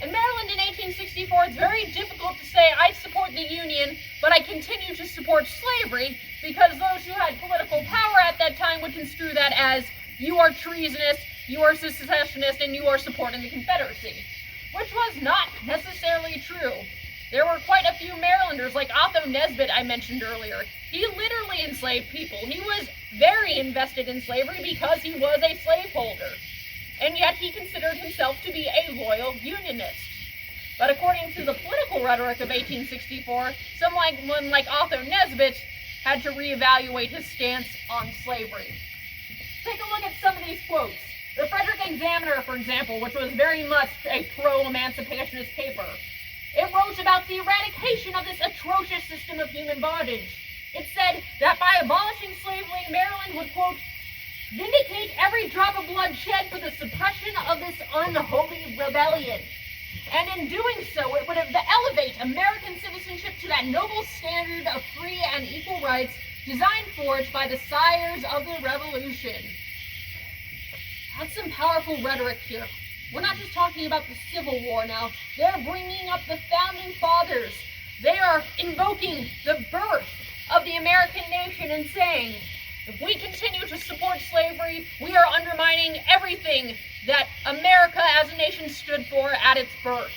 In Maryland in 1864, it's very difficult to say I support the Union, but I continue to support slavery, because those who had political power at that time would construe that as you are treasonous, you are secessionist, and you are supporting the Confederacy, which was not necessarily true. There were quite a few Marylanders, like Otho Nesbitt I mentioned earlier. He literally enslaved people. He was very invested in slavery because he was a slaveholder. And yet he considered himself to be a loyal Unionist. But according to the political rhetoric of 1864, someone like Otho Nesbitt had to reevaluate his stance on slavery. Take a look at some of these quotes. The Frederick Examiner, for example, which was very much a pro-emancipationist paper, it wrote about the eradication of this atrocious system of human bondage. It said that by abolishing slavery, Maryland would, quote, vindicate every drop of blood shed for the suppression of this unholy rebellion. And in doing so, it would elevate American citizenship to that noble standard of free and equal rights designed for it by the sires of the Revolution. That's some powerful rhetoric here. We're not just talking about the Civil War now. They're bringing up the Founding Fathers. They are invoking the birth of the American nation and saying, if we continue to support slavery, we are undermining everything that America as a nation stood for at its birth.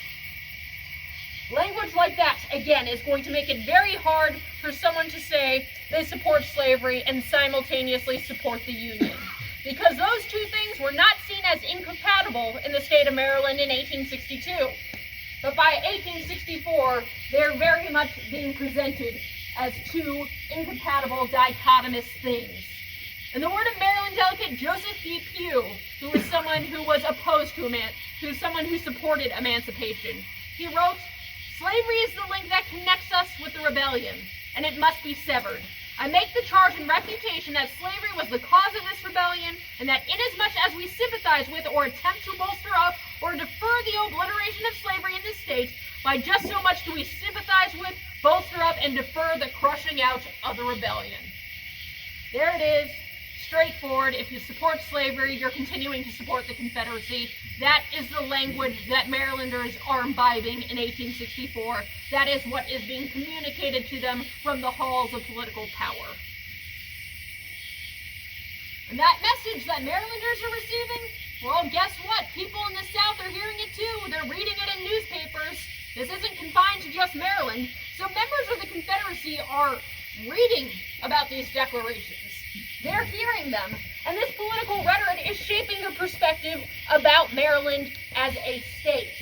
Language like that, again, is going to make it very hard for someone to say they support slavery and simultaneously support the Union, because those two things were not seen as incompatible in the state of Maryland in 1862. But by 1864, they're very much being presented as two incompatible, dichotomous things. In the word of Maryland delegate Joseph B. Pugh, who was someone who was opposed to someone who supported emancipation, he wrote, "Slavery is the link that connects us with the rebellion, and it must be severed. I make the charge and refutation that slavery was the cause of this rebellion, and that inasmuch as we sympathize with or attempt to bolster up or defer the obliteration of slavery in this state, by just so much do we sympathize with, bolster up, and defer the crushing out of the rebellion." There it is, straightforward. If you support slavery, you're continuing to support the Confederacy. That is the language that Marylanders are imbibing in 1864. That is what is being communicated to them from the halls of political power. And that message that Marylanders are receiving, well, guess what? People in the South are hearing it too. They're reading it in newspapers. This isn't confined to just Maryland. So members of the Confederacy are reading about these declarations. They're hearing them. And this political rhetoric is shaping their perspective about Maryland as a state.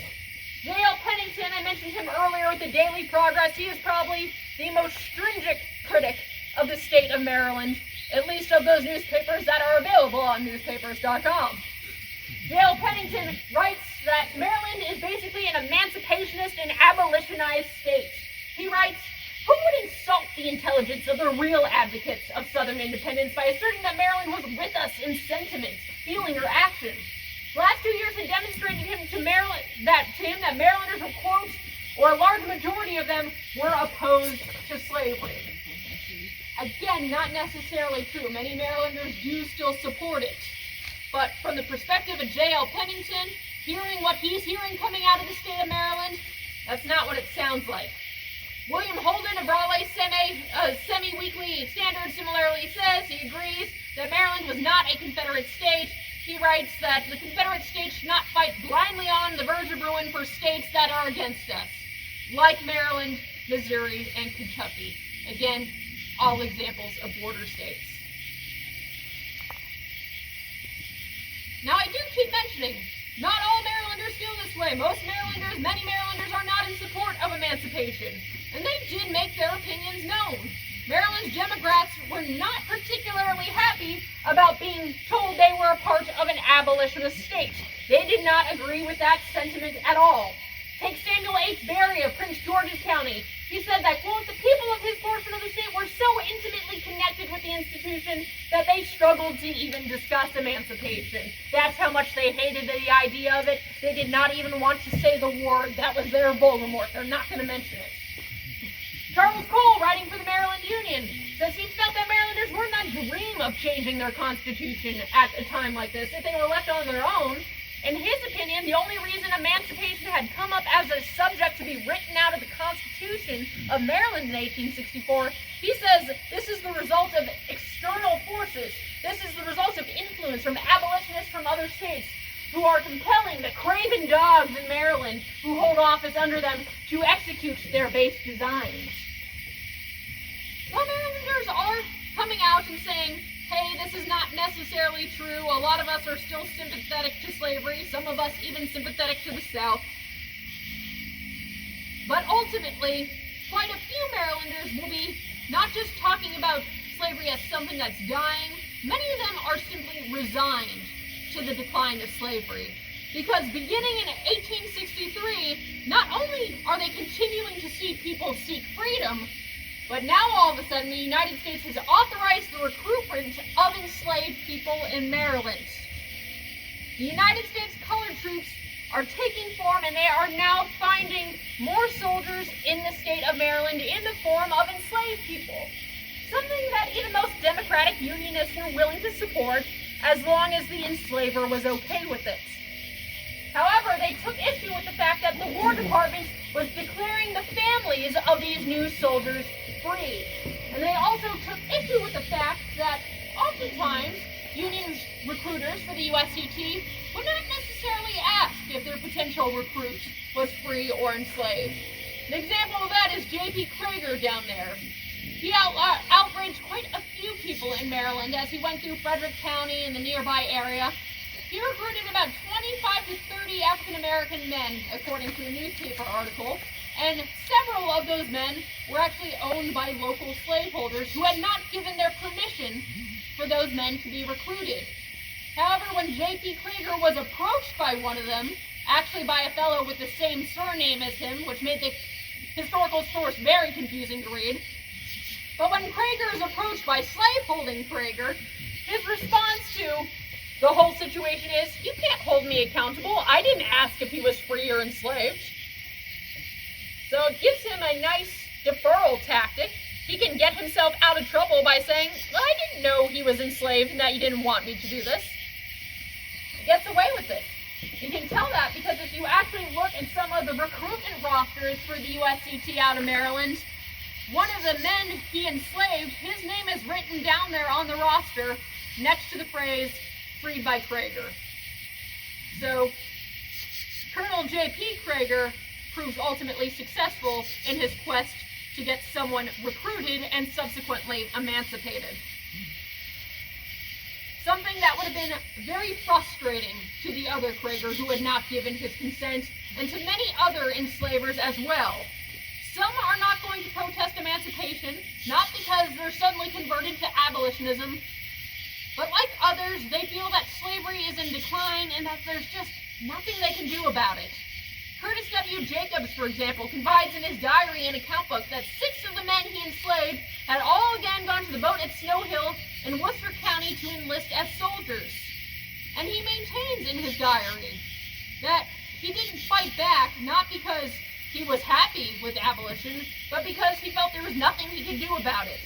J.L. Pennington, I mentioned him earlier with the Daily Progress. He is probably the most stringent critic of the state of Maryland, at least of those newspapers that are available on newspapers.com. J.L. Pennington writes that Maryland is basically an emancipationist and abolitionized state. He writes, "Who would insult the intelligence of the real advocates of Southern independence by asserting that Maryland was with us in sentiment, feeling, or action? The last 2 years had demonstrated that Marylanders were, quote, or a large majority of them were opposed to slavery." Again, not necessarily true. Many Marylanders do still support it. But from the perspective of J.L. Pennington, hearing what he's hearing coming out of the state of Maryland, that's not what it sounds like. William Holden of Raleigh's Semi-Weekly Standard similarly says he agrees that Maryland was not a Confederate state. he writes that the Confederate States should not fight blindly on the verge of ruin for states that are against us, like Maryland, Missouri, and Kentucky. Again, all examples of border states. Now, I do keep mentioning, not all Marylanders feel this way. Many Marylanders are not in support of emancipation, and they did make their opinions known. Maryland's Democrats were not particularly happy about being told they were a part of an abolitionist state. They did not agree with that sentiment at all. Take Samuel H. Berry of Prince George's County. He said that, quote, the people of his portion of the state were so intimately connected with the institution that they struggled to even discuss emancipation. That's how much they hated the idea of it. They did not even want to say the word. That was their Voldemort. They're not going to mention it. Charles Cole, writing for the Maryland Union, says he felt that Marylanders were not dream of changing their constitution at a time like this if they were left on their own. In his opinion, the only reason emancipation had come up as a subject to be written out of the Constitution of Maryland in 1864, he says this is the result of external forces. This is the result of influence from abolitionists from other states who are compelling the craven dogs in Maryland who hold office under them to execute their base designs. Well, Marylanders are coming out and saying, hey, this is not necessarily true. A lot of us are still sympathetic to slavery, some of us even sympathetic to the South. But ultimately, quite a few Marylanders will be not just talking about slavery as something that's dying, many of them are simply resigned to the decline of slavery. Because beginning in 1863, not only are they continuing to see people seek freedom, but now all of a sudden the United States has authorized the recruitment of enslaved people in Maryland. The United States colored troops are taking form, and they are now finding more soldiers in the state of Maryland in the form of enslaved people. Something that even most Democratic Unionists were willing to support as long as the enslaver was okay with it. However, they took issue with the fact that the War Department was declaring the families of these new soldiers free. And they also took issue with the fact that oftentimes Union recruiters for the USCT would not necessarily ask if their potential recruit was free or enslaved. An example of that is J.P. Krager down there. He outraged quite a few people in Maryland as he went through Frederick County and the nearby area. He recruited about 25 to 30 African-American men, according to a newspaper article, and several of those men were actually owned by local slaveholders who had not given their permission for those men to be recruited. However, when J.P. Krager was approached by one of them, actually by a fellow with the same surname as him, which made the historical source very confusing to read, but when Krager is approached by slaveholding Krager, his response to the whole situation is, you can't hold me accountable. I didn't ask if he was free or enslaved. So it gives him a nice deferral tactic. He can get himself out of trouble by saying, well, I didn't know he was enslaved and that you didn't want me to do this. He gets away with it. You can tell that because if you actually look at some of the recruitment rosters for the USCT out of Maryland, one of the men he enslaved, his name is written down there on the roster next to the phrase, freed by Krager. So, Colonel J.P. Krager proves ultimately successful in his quest to get someone recruited and subsequently emancipated. Something that would have been very frustrating to the other Krager who had not given his consent, and to many other enslavers as well. Some are not going to protest emancipation, not because they're suddenly converted to abolitionism, but like others, they feel that slavery is in decline and that there's just nothing they can do about it. Curtis W. Jacobs, for example, confides in his diary and account book that 6 of the men he enslaved had all again gone to the boat at Snow Hill in Worcester County to enlist as soldiers. And he maintains in his diary that he didn't fight back, not because he was happy with abolition, but because he felt there was nothing he could do about it.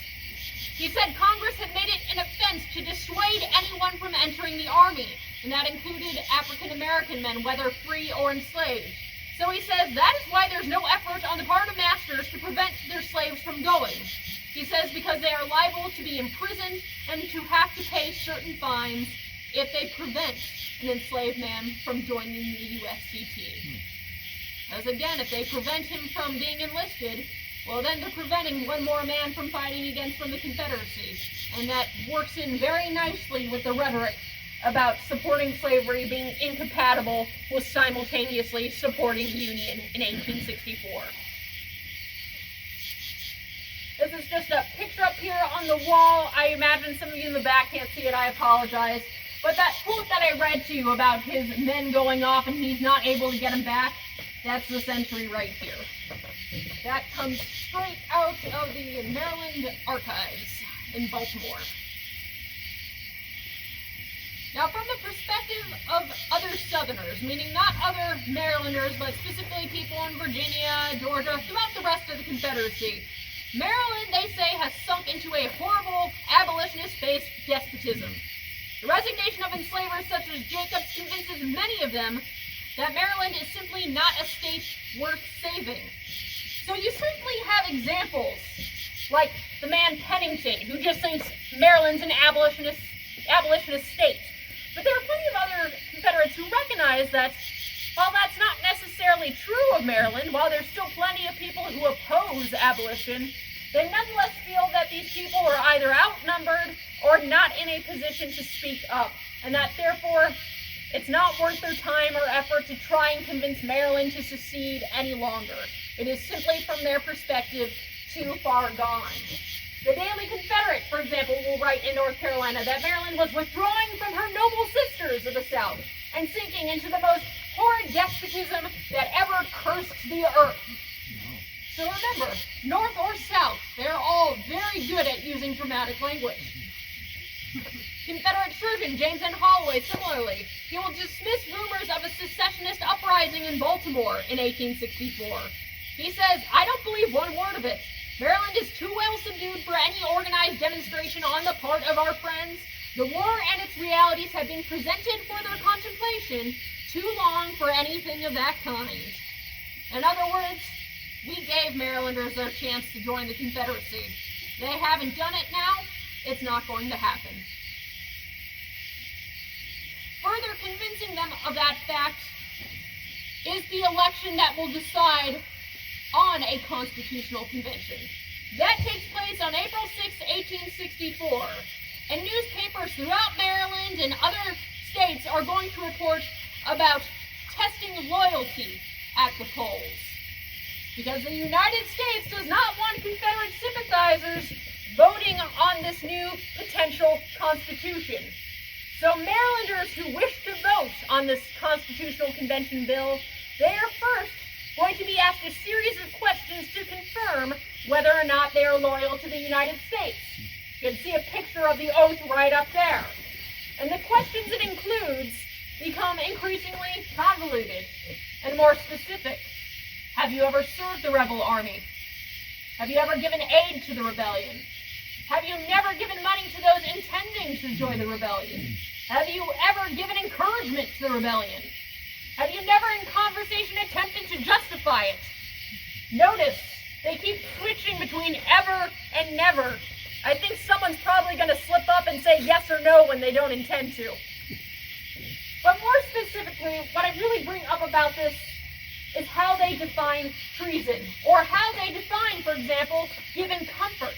He said Congress had made it an offense to dissuade anyone from entering the Army, and that included African American men, whether free or enslaved. So he says that is why there's no effort on the part of masters to prevent their slaves from going. He says because they are liable to be imprisoned and to have to pay certain fines, if they prevent an enslaved man from joining the USCT. As again, if they prevent him from being enlisted, well, then they're preventing one more man from fighting against from the Confederacy. And that works in very nicely with the rhetoric about supporting slavery being incompatible with simultaneously supporting the Union in 1864. This is just a picture up here on the wall. I imagine some of you in the back can't see it. I apologize. But that quote that I read to you about his men going off and he's not able to get them back, that's this entry right here. That comes straight out of the Maryland archives in Baltimore. Now, from the perspective of other Southerners, meaning not other Marylanders, but specifically people in Virginia, Georgia, throughout the rest of the Confederacy, Maryland, they say, has sunk into a horrible abolitionist-based despotism. The resignation of enslavers such as Jacobs convinces many of them that Maryland is simply not a state worth saving. So you certainly have examples like the man Pennington, who just thinks Maryland's an abolitionist state. But there are plenty of other Confederates who recognize that while that's not necessarily true of Maryland, while there's still plenty of people who oppose abolition, they nonetheless feel that these people are either outnumbered or not in a position to speak up, and that therefore it's not worth their time or effort to try and convince Maryland to secede any longer. It is simply, from their perspective, too far gone. The Daily Confederate, for example, will write in North Carolina that Maryland was withdrawing from her noble sisters of the South and sinking into the most horrid despotism that ever cursed the earth. So remember, North or South, they're all very good at using dramatic language. Confederate surgeon James N. Holloway, similarly, he will dismiss rumors of a secessionist uprising in Baltimore in 1864. He says, "I don't believe one word of it. Maryland is too well subdued for any organized demonstration on the part of our friends. The war and its realities have been presented for their contemplation too long for anything of that kind." In other words, we gave Marylanders their chance to join the Confederacy. They haven't done it now. It's not going to happen. Further convincing them of that fact is the election that will decide on a constitutional convention. That takes place on April 6, 1864, and newspapers throughout Maryland and other states are going to report about testing loyalty at the polls. Because the United States does not want Confederate sympathizers voting on this new potential constitution. So Marylanders who wish to vote on this constitutional convention bill, they are first going to be asked a series of questions to confirm whether or not they are loyal to the United States. You can see a picture of the oath right up there. And the questions it includes become increasingly convoluted and more specific. Have you ever served the rebel army? Have you ever given aid to the rebellion? Have you never given money to those intending to join the rebellion? Have you ever given encouragement to the rebellion? Have you never in conversation attempted to justify it? Notice, they keep switching between ever and never. I think someone's probably going to slip up and say yes or no when they don't intend to. But more specifically, what I really bring up about this is how they define treason, or how they define, for example, giving comforts.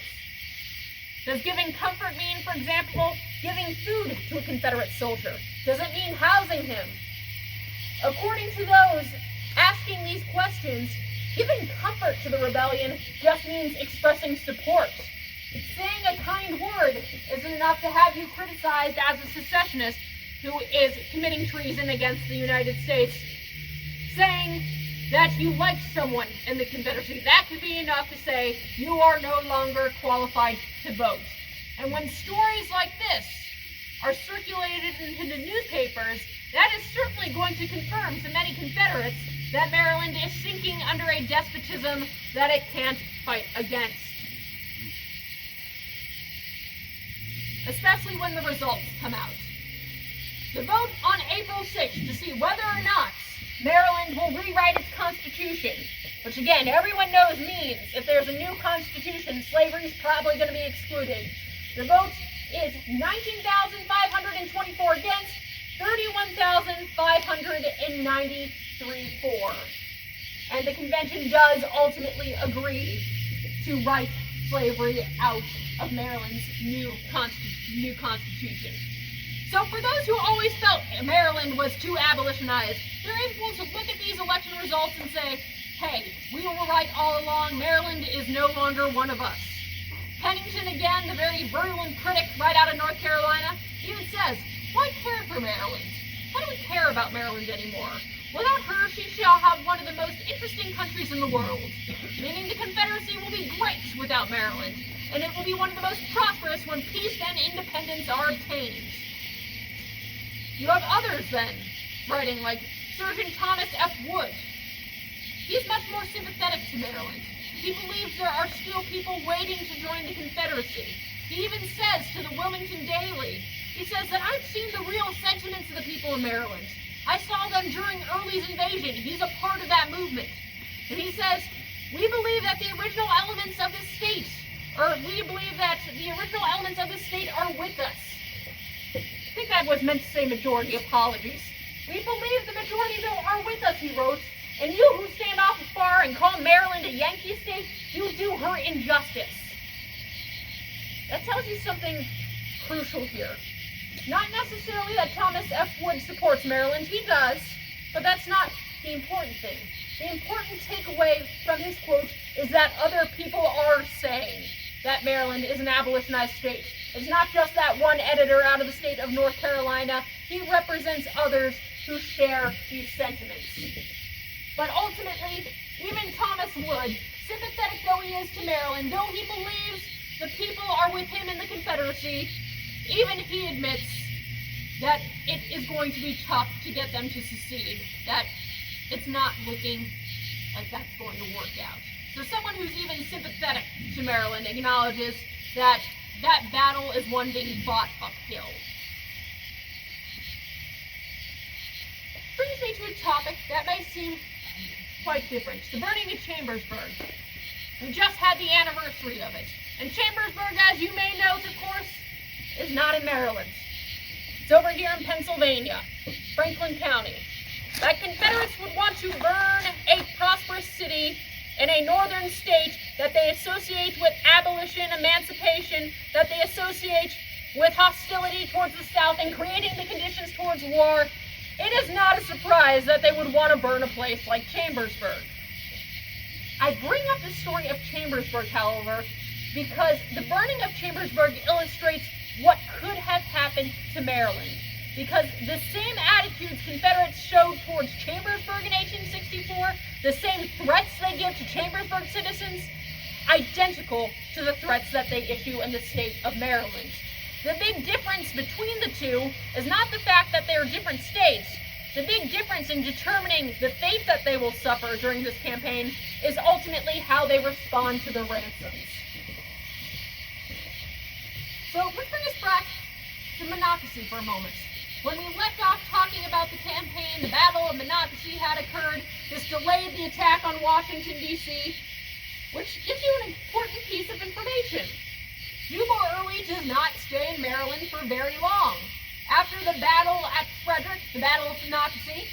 Does giving comfort mean, for example, giving food to a Confederate soldier? Does it mean housing him? According to those asking these questions, giving comfort to the rebellion just means expressing support. Saying a kind word isn't enough to have you criticized as a secessionist who is committing treason against the United States. Saying that you liked someone in the Confederacy, that could be enough to say you are no longer qualified to vote. And when stories like this are circulated into the newspapers, that is certainly going to confirm to many Confederates that Maryland is sinking under a despotism that it can't fight against. Especially when the results come out. The vote on April 6th to see whether or not Maryland will rewrite its constitution, which again, everyone knows means if there's a new constitution, slavery is probably going to be excluded. The vote is 19,524 against, 31,593 for. And the convention does ultimately agree to write slavery out of Maryland's new constitution. So for those who always felt Maryland was too abolitionized, they're able to look at these election results and say, hey, we were right all along, Maryland is no longer one of us. Pennington, again, the very virulent critic right out of North Carolina, even says, why care for Maryland? Why do we care about Maryland anymore? Without her, she shall have one of the most interesting countries in the world, meaning the Confederacy will be great without Maryland, and it will be one of the most prosperous when peace and independence are obtained. You have others, then, writing like Sergeant Thomas F. Wood. He's much more sympathetic to Maryland. He believes there are still people waiting to join the Confederacy. He even says to the Wilmington Daily, he says that I've seen the real sentiments of the people of Maryland. I saw them during Early's invasion. He's a part of that movement. And he says, we believe that the original elements of this state, are with us. I think that was meant to say majority. Apologies. We believe the majority are with us, he wrote. And you who stand off afar and call Maryland a Yankee state, you do her injustice. That tells you something crucial here. Not necessarily that Thomas F. Wood supports Maryland, he does, but that's not the important thing. The important takeaway from his quote is that other people are saying that Maryland is an abolitionized state. It's not just that one editor out of the state of North Carolina. He represents others who share these sentiments. But ultimately, even Thomas Wood, sympathetic though he is to Maryland, though he believes the people are with him in the Confederacy, even he admits that it is going to be tough to get them to secede, that it's not looking like that's going to work out. So someone who's even sympathetic to Maryland acknowledges that that battle is one being fought uphill. Brings me to a topic that may seem quite different. The burning of Chambersburg. We just had the anniversary of it. And Chambersburg, as you may know, of course, is not in Maryland. It's over here in Pennsylvania, Franklin County. That Confederates would want to burn a prosperous city in a northern state that they associate with abolition, emancipation, that they associate with hostility towards the South and creating the conditions towards war. It is not a surprise that they would want to burn a place like Chambersburg. I bring up the story of Chambersburg, however, because the burning of Chambersburg illustrates what could have happened to Maryland. Because the same attitudes Confederates showed towards Chambersburg in 1864, the same threats they give to Chambersburg citizens, identical to the threats that they issue in the state of Maryland. The big difference between the two is not the fact that they are different states. The big difference in determining the fate that they will suffer during this campaign is ultimately how they respond to the ransoms. So let's bring us back to Monocacy for a moment. When we left off talking about the campaign, the Battle of Monocacy had occurred. This delayed the attack on Washington, D.C., which gives you an important piece of information. Jubal Early does not stay in Maryland for very long. After the battle at Frederick, the Battle of Monocacy,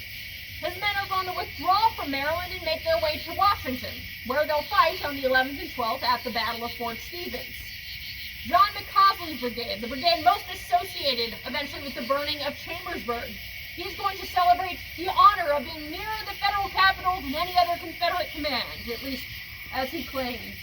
his men are going to withdraw from Maryland and make their way to Washington, where they'll fight on the 11th and 12th at the Battle of Fort Stevens. John McCausland's brigade, the brigade most associated eventually with the burning of Chambersburg, he's going to celebrate the honor of being nearer the federal capital than any other Confederate command, at least as he claims.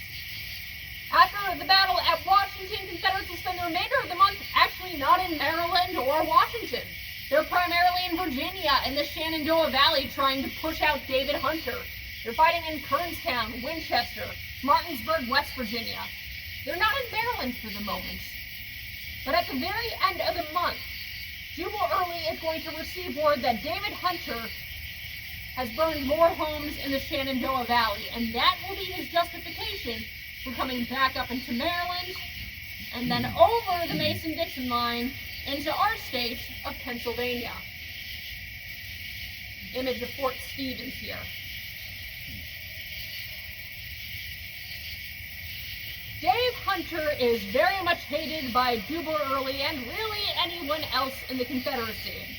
After the battle at Washington, Confederates will spend the remainder of the month actually not in Maryland or Washington. They're primarily in Virginia in the Shenandoah Valley trying to push out David Hunter. They're fighting in Kernstown, Winchester, Martinsburg, West Virginia. They're not in Maryland for the moment. But at the very end of the month, Jubal Early is going to receive word that David Hunter has burned more homes in the Shenandoah Valley, and that will be his justification for coming back up into Maryland and then over the Mason-Dixon line into our state of Pennsylvania. Image of Fort Stevens here. Dave Hunter is very much hated by Jubal Early and really anyone else in the Confederacy.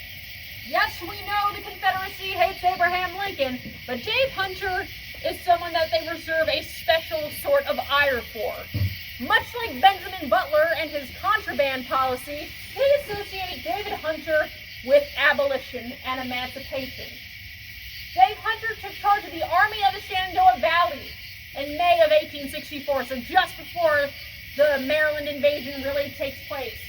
Yes, we know the Confederacy hates Abraham Lincoln, but Dave Hunter is someone that they reserve a special sort of ire for. Much like Benjamin Butler and his contraband policy, they associate David Hunter with abolition and emancipation. Dave Hunter took charge of the Army of the Shenandoah Valley in May of 1864, so just before the Maryland invasion really takes place.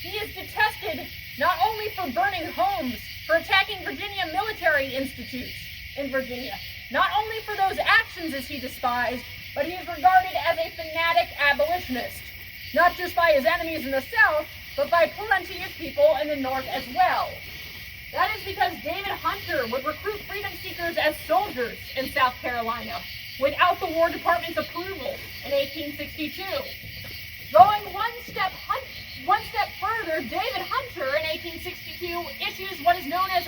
He is detested not only for burning homes, for attacking Virginia military institutes in Virginia. Not only for those actions is he despised, but he is regarded as a fanatic abolitionist, not just by his enemies in the South, but by plenty of people in the North as well. That is because David Hunter would recruit freedom seekers as soldiers in South Carolina without the War Department's approval in 1862. Going one step further, David Hunter in 1862 issues what is known as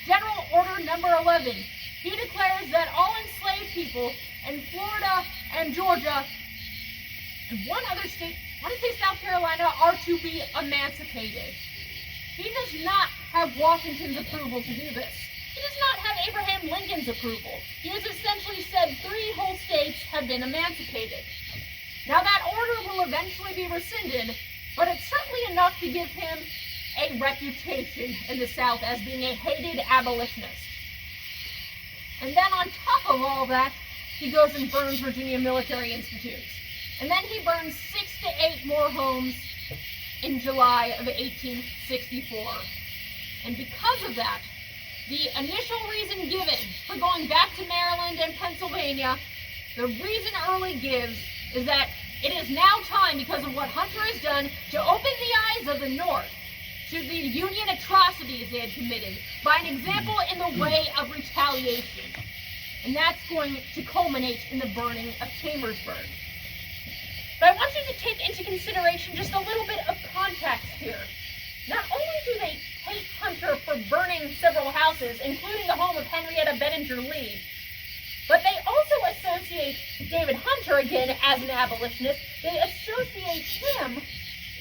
General Order Number 11. He declares that all enslaved people in Florida and Georgia and one other state, I want to say South Carolina, are to be emancipated. He does not have Washington's approval to do this. He does not have Abraham Lincoln's approval. He has essentially said 3 whole states have been emancipated. Now that order will eventually be rescinded, but it's certainly enough to give him a reputation in the South as being a hated abolitionist. And then on top of all that, he goes and burns Virginia military institutes. And then he burns 6 to 8 more homes in July of 1864. And because of that, the initial reason given for going back to Maryland and Pennsylvania, the reason Early gives is that it is now time, because of what Hunter has done, to open the eyes of the North to the Union atrocities they had committed by an example in the way of retaliation. And that's going to culminate in the burning of Chambersburg. But I want you to take into consideration just a little bit of context here. Not only do they hate Hunter for burning several houses, including the home of Henrietta Bettinger Lee, but they also associate David Hunter, again, as an abolitionist. They associate him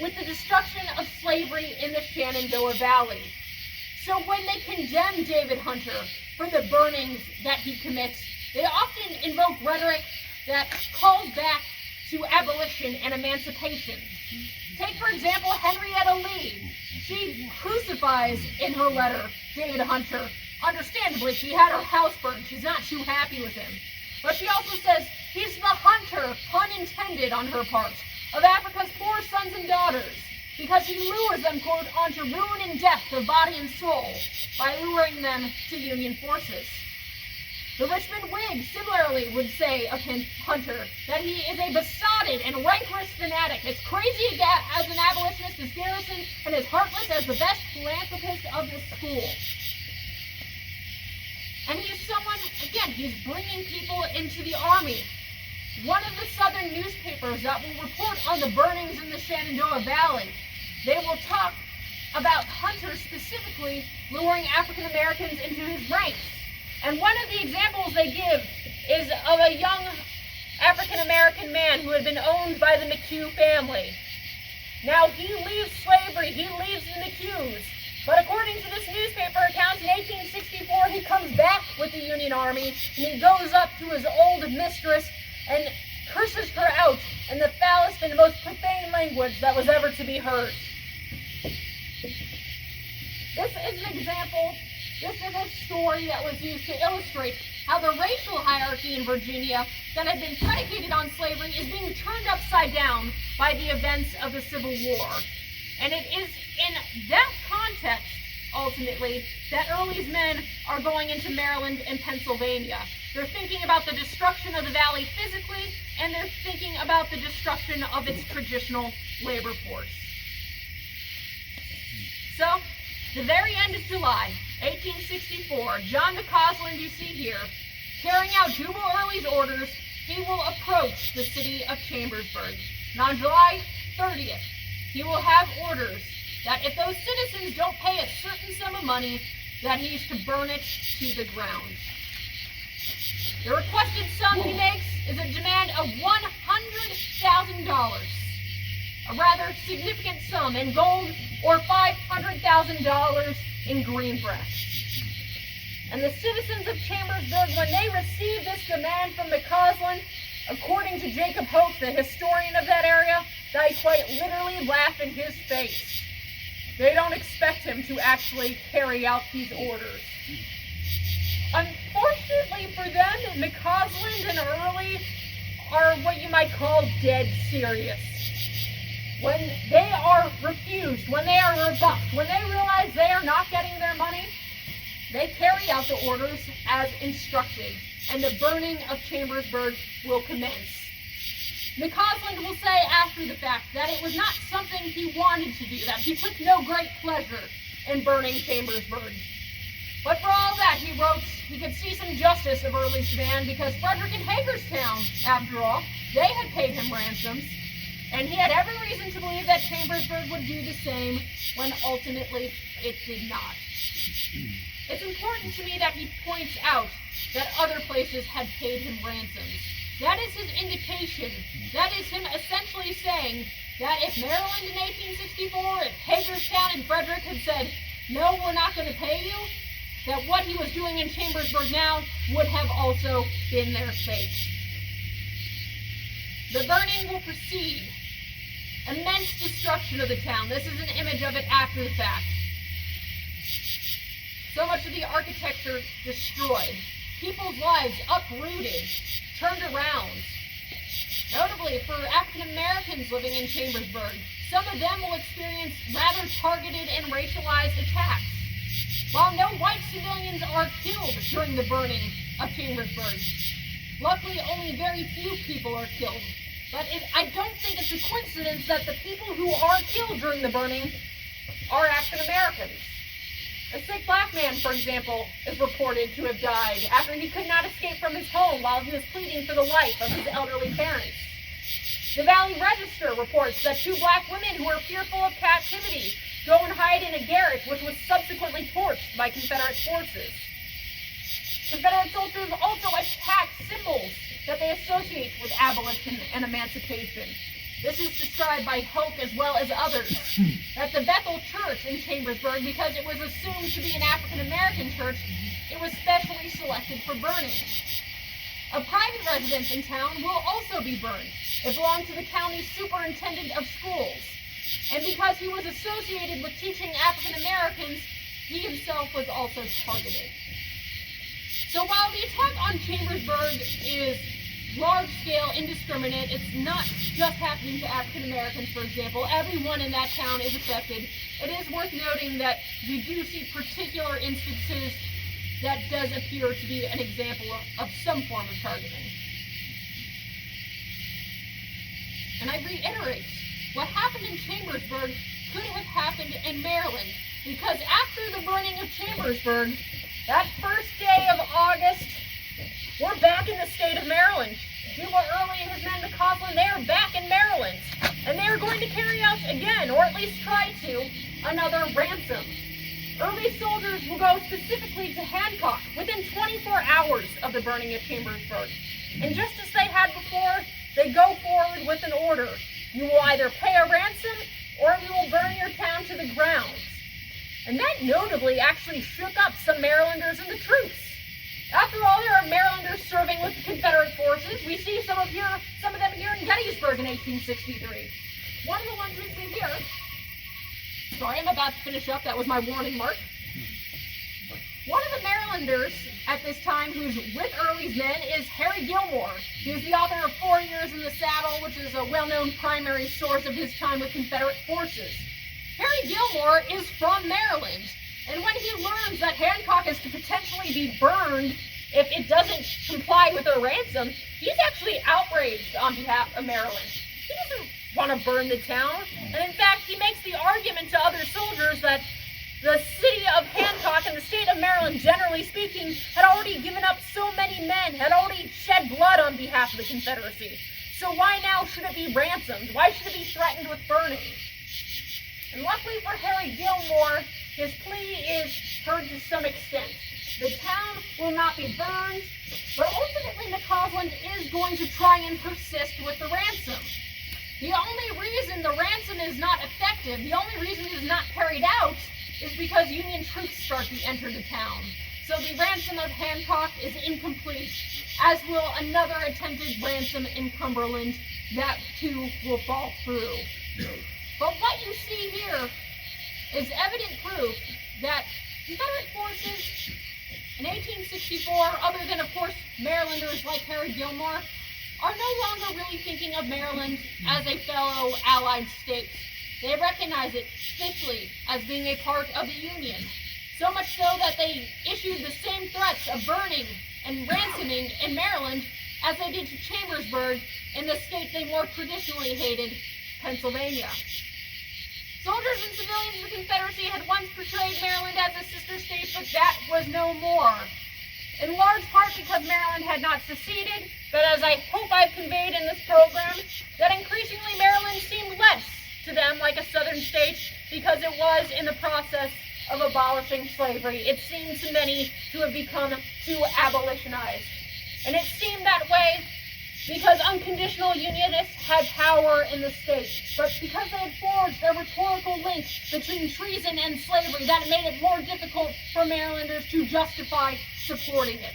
with the destruction of slavery in the Shenandoah Valley. So when they condemn David Hunter for the burnings that he commits, they often invoke rhetoric that calls back to abolition and emancipation. Take, for example, Henrietta Lee. She crucifies in her letter David Hunter. Understandably, she had her house burned. She's not too happy with him. But she also says, he's the hunter, pun intended on her part, of Africa's poor sons and daughters, because he lures them, quote, onto ruin and death of body and soul by luring them to Union forces. The Richmond Whig similarly would say of Hunter that he is a besotted and rancorous fanatic, as crazy as an abolitionist as Garrison, and as heartless as the best philanthropist of the school. And he is someone, again, he's bringing people into the army. One of the southern newspapers that will report on the burnings in the Shenandoah Valley, they will talk about Hunter specifically luring African Americans into his ranks. And one of the examples they give is of a young African American man who had been owned by the McHugh family. Now he leaves slavery, he leaves the McHughs. But according to this newspaper account, in 1864, he comes back with the Union Army, and he goes up to his old mistress and curses her out in the foulest and most profane language that was ever to be heard. This is an example, this is a story that was used to illustrate how the racial hierarchy in Virginia that had been predicated on slavery is being turned upside down by the events of the Civil War. And it is in that context, ultimately, that Early's men are going into Maryland and Pennsylvania. They're thinking about the destruction of the valley physically, and they're thinking about the destruction of its traditional labor force. So, the very end of July, 1864, John McCausland, you see here, carrying out Jubal Early's orders, he will approach the city of Chambersburg. And on July 30th, he will have orders that if those citizens don't pay a certain sum of money, that he is to burn it to the ground. The requested sum he makes is a demand of $100,000, a rather significant sum in gold, or $500,000 in Greenbreast. And the citizens of Chambersburg, when they receive this demand from McCausland, according to Jacob Hoke, the historian of that area, they quite literally laugh in his face. They don't expect him to actually carry out these orders. Unfortunately for them, McCausland and Early are what you might call dead serious. When they are refused, when they are rebuffed, when they realize they are not getting their money, they carry out the orders as instructed, and the burning of Chambersburg will commence. McCausland will say after the fact that it was not something he wanted to do, that he took no great pleasure in burning Chambersburg. But for all that, he wrote, he could see some justice of Early's demand because Frederick and Hagerstown, after all, they had paid him ransoms, and he had every reason to believe that Chambersburg would do the same when ultimately it did not. It's important to me that he points out that other places had paid him ransoms. That is his indication. That is him essentially saying that if Maryland in 1864, if Hagerstown and Frederick had said, no, we're not going to pay you, that what he was doing in Chambersburg now would have also been their fate. The burning will proceed. Immense destruction of the town. This is an image of it after the fact. So much of the architecture destroyed. People's lives uprooted, turned around. Notably, for African Americans living in Chambersburg, some of them will experience rather targeted and racialized attacks. While no white civilians are killed during the burning of Chambersburg, luckily only very few people are killed. But I don't think it's a coincidence that the people who are killed during the burning are African Americans. A sick black man, for example, is reported to have died after he could not escape from his home while he was pleading for the life of his elderly parents. The Valley Register reports that 2 black women who were fearful of captivity go and hide in a garret which was subsequently torched by Confederate forces. Confederate soldiers also attack symbols that they associate with abolition and emancipation. This is described by Hoke as well as others, that the Bethel Church in Chambersburg, because it was assumed to be an African-American church, it was specially selected for burning. A private residence in town will also be burned. It belonged to the county superintendent of schools. And because he was associated with teaching African Americans, he himself was also targeted. So while the attack on Chambersburg is large-scale, indiscriminate, it's not just happening to African Americans, for example. Everyone in that town is affected. It is worth noting that we do see particular instances that does appear to be an example of some form of targeting. And I reiterate, what happened in Chambersburg could have happened in Maryland, because after the burning of Chambersburg, that first day of August, we're back in the state of Maryland. People Early and his men McCausland, they are back in Maryland, and they are going to carry out again, or at least try to, another ransom. Early soldiers will go specifically to Hancock within 24 hours of the burning of Chambersburg. And just as they had before, they go forward with an order. You will either pay a ransom, or we will burn your town to the ground. And that notably actually shook up some Marylanders and the troops. After all, there are Marylanders serving with the Confederate forces. We see some of them here in Gettysburg in 1863. One of the ones we see here, sorry, I'm about to finish up, that was my warning mark. One of the Marylanders at this time who's with Early's men is Harry Gilmore. He is the author of 4 Years in the Saddle, which is a well-known primary source of his time with Confederate forces. Harry Gilmore is from Maryland, and when he learns that Hancock is to potentially be burned if it doesn't comply with a ransom, he's actually outraged on behalf of Maryland. He doesn't want to burn the town, and in fact, he makes the argument to other soldiers that the city of Hancock and the state of Maryland, generally speaking, had already given up so many men, had already shed blood on behalf of the Confederacy. So why now should it be ransomed? Why should it be threatened with burning? And luckily for Harry Gilmore, His plea is heard to some extent. The town will not be burned, but ultimately McCausland is going to try and persist with the ransom. The only reason the ransom is not effective, the only reason it is not carried out, is because Union troops start to enter the town. So the ransom of Hancock is incomplete, as will another attempted ransom in Cumberland. That too will fall through. But what you see here is evident proof that Confederate forces in 1864, other than of course Marylanders like Harry Gilmore, are no longer really thinking of Maryland as a fellow Allied state. They recognize it fifthly as being a part of the Union. So much so that they issued the same threats of burning and ransoming in Maryland as they did to Chambersburg in the state they more traditionally hated, Pennsylvania. Soldiers and civilians of the Confederacy had once portrayed Maryland as a sister state, but that was no more. In large part because Maryland had not seceded, but as I hope I've conveyed in this program, that increasingly Maryland seemed less to them like a southern state because it was in the process of abolishing slavery. It seemed to many to have become too abolitionized. And it seemed that way because unconditional Unionists had power in the state, but because they had forged a rhetorical link between treason and slavery that made it more difficult for Marylanders to justify supporting it.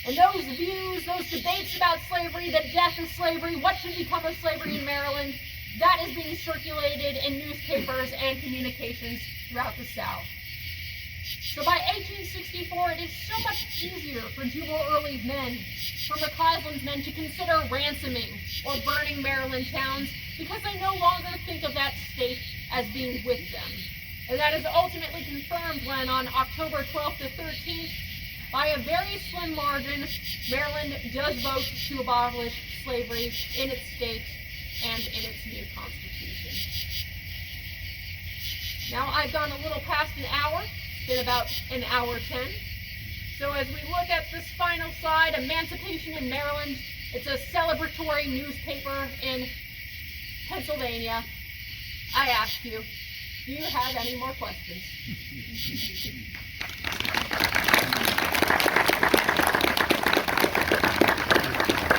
And those views, those debates about slavery, the death of slavery, what should become of slavery in Maryland, that is being circulated in newspapers and communications throughout the South. So by 1864, it is so much easier for Jubal Early's men, for McCausland's men, to consider ransoming or burning Maryland towns because they no longer think of that state as being with them. And that is ultimately confirmed when on October 12th to 13th, by a very slim margin, Maryland does vote to abolish slavery in its state and in its new constitution. Now I've gone a little past an hour. It's been about an hour 10. So as we look at this final slide, Emancipation in Maryland, it's a celebratory newspaper in Pennsylvania. I ask you, do you have any more questions?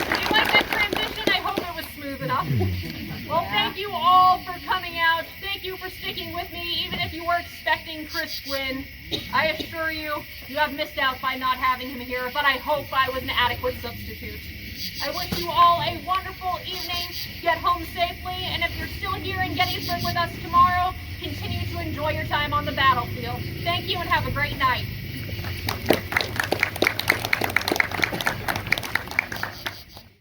Did you like that transition? I hope it was smooth enough. Well, thank you all for coming out. Thank you for sticking with me, even if you were expecting Chris Gwynn. I assure you, you have missed out by not having him here, but I hope I was an adequate substitute. I wish you all a wonderful evening. Get home safely, and if you're still here in Gettysburg with us tomorrow, continue to enjoy your time on the battlefield. Thank you and have a great night.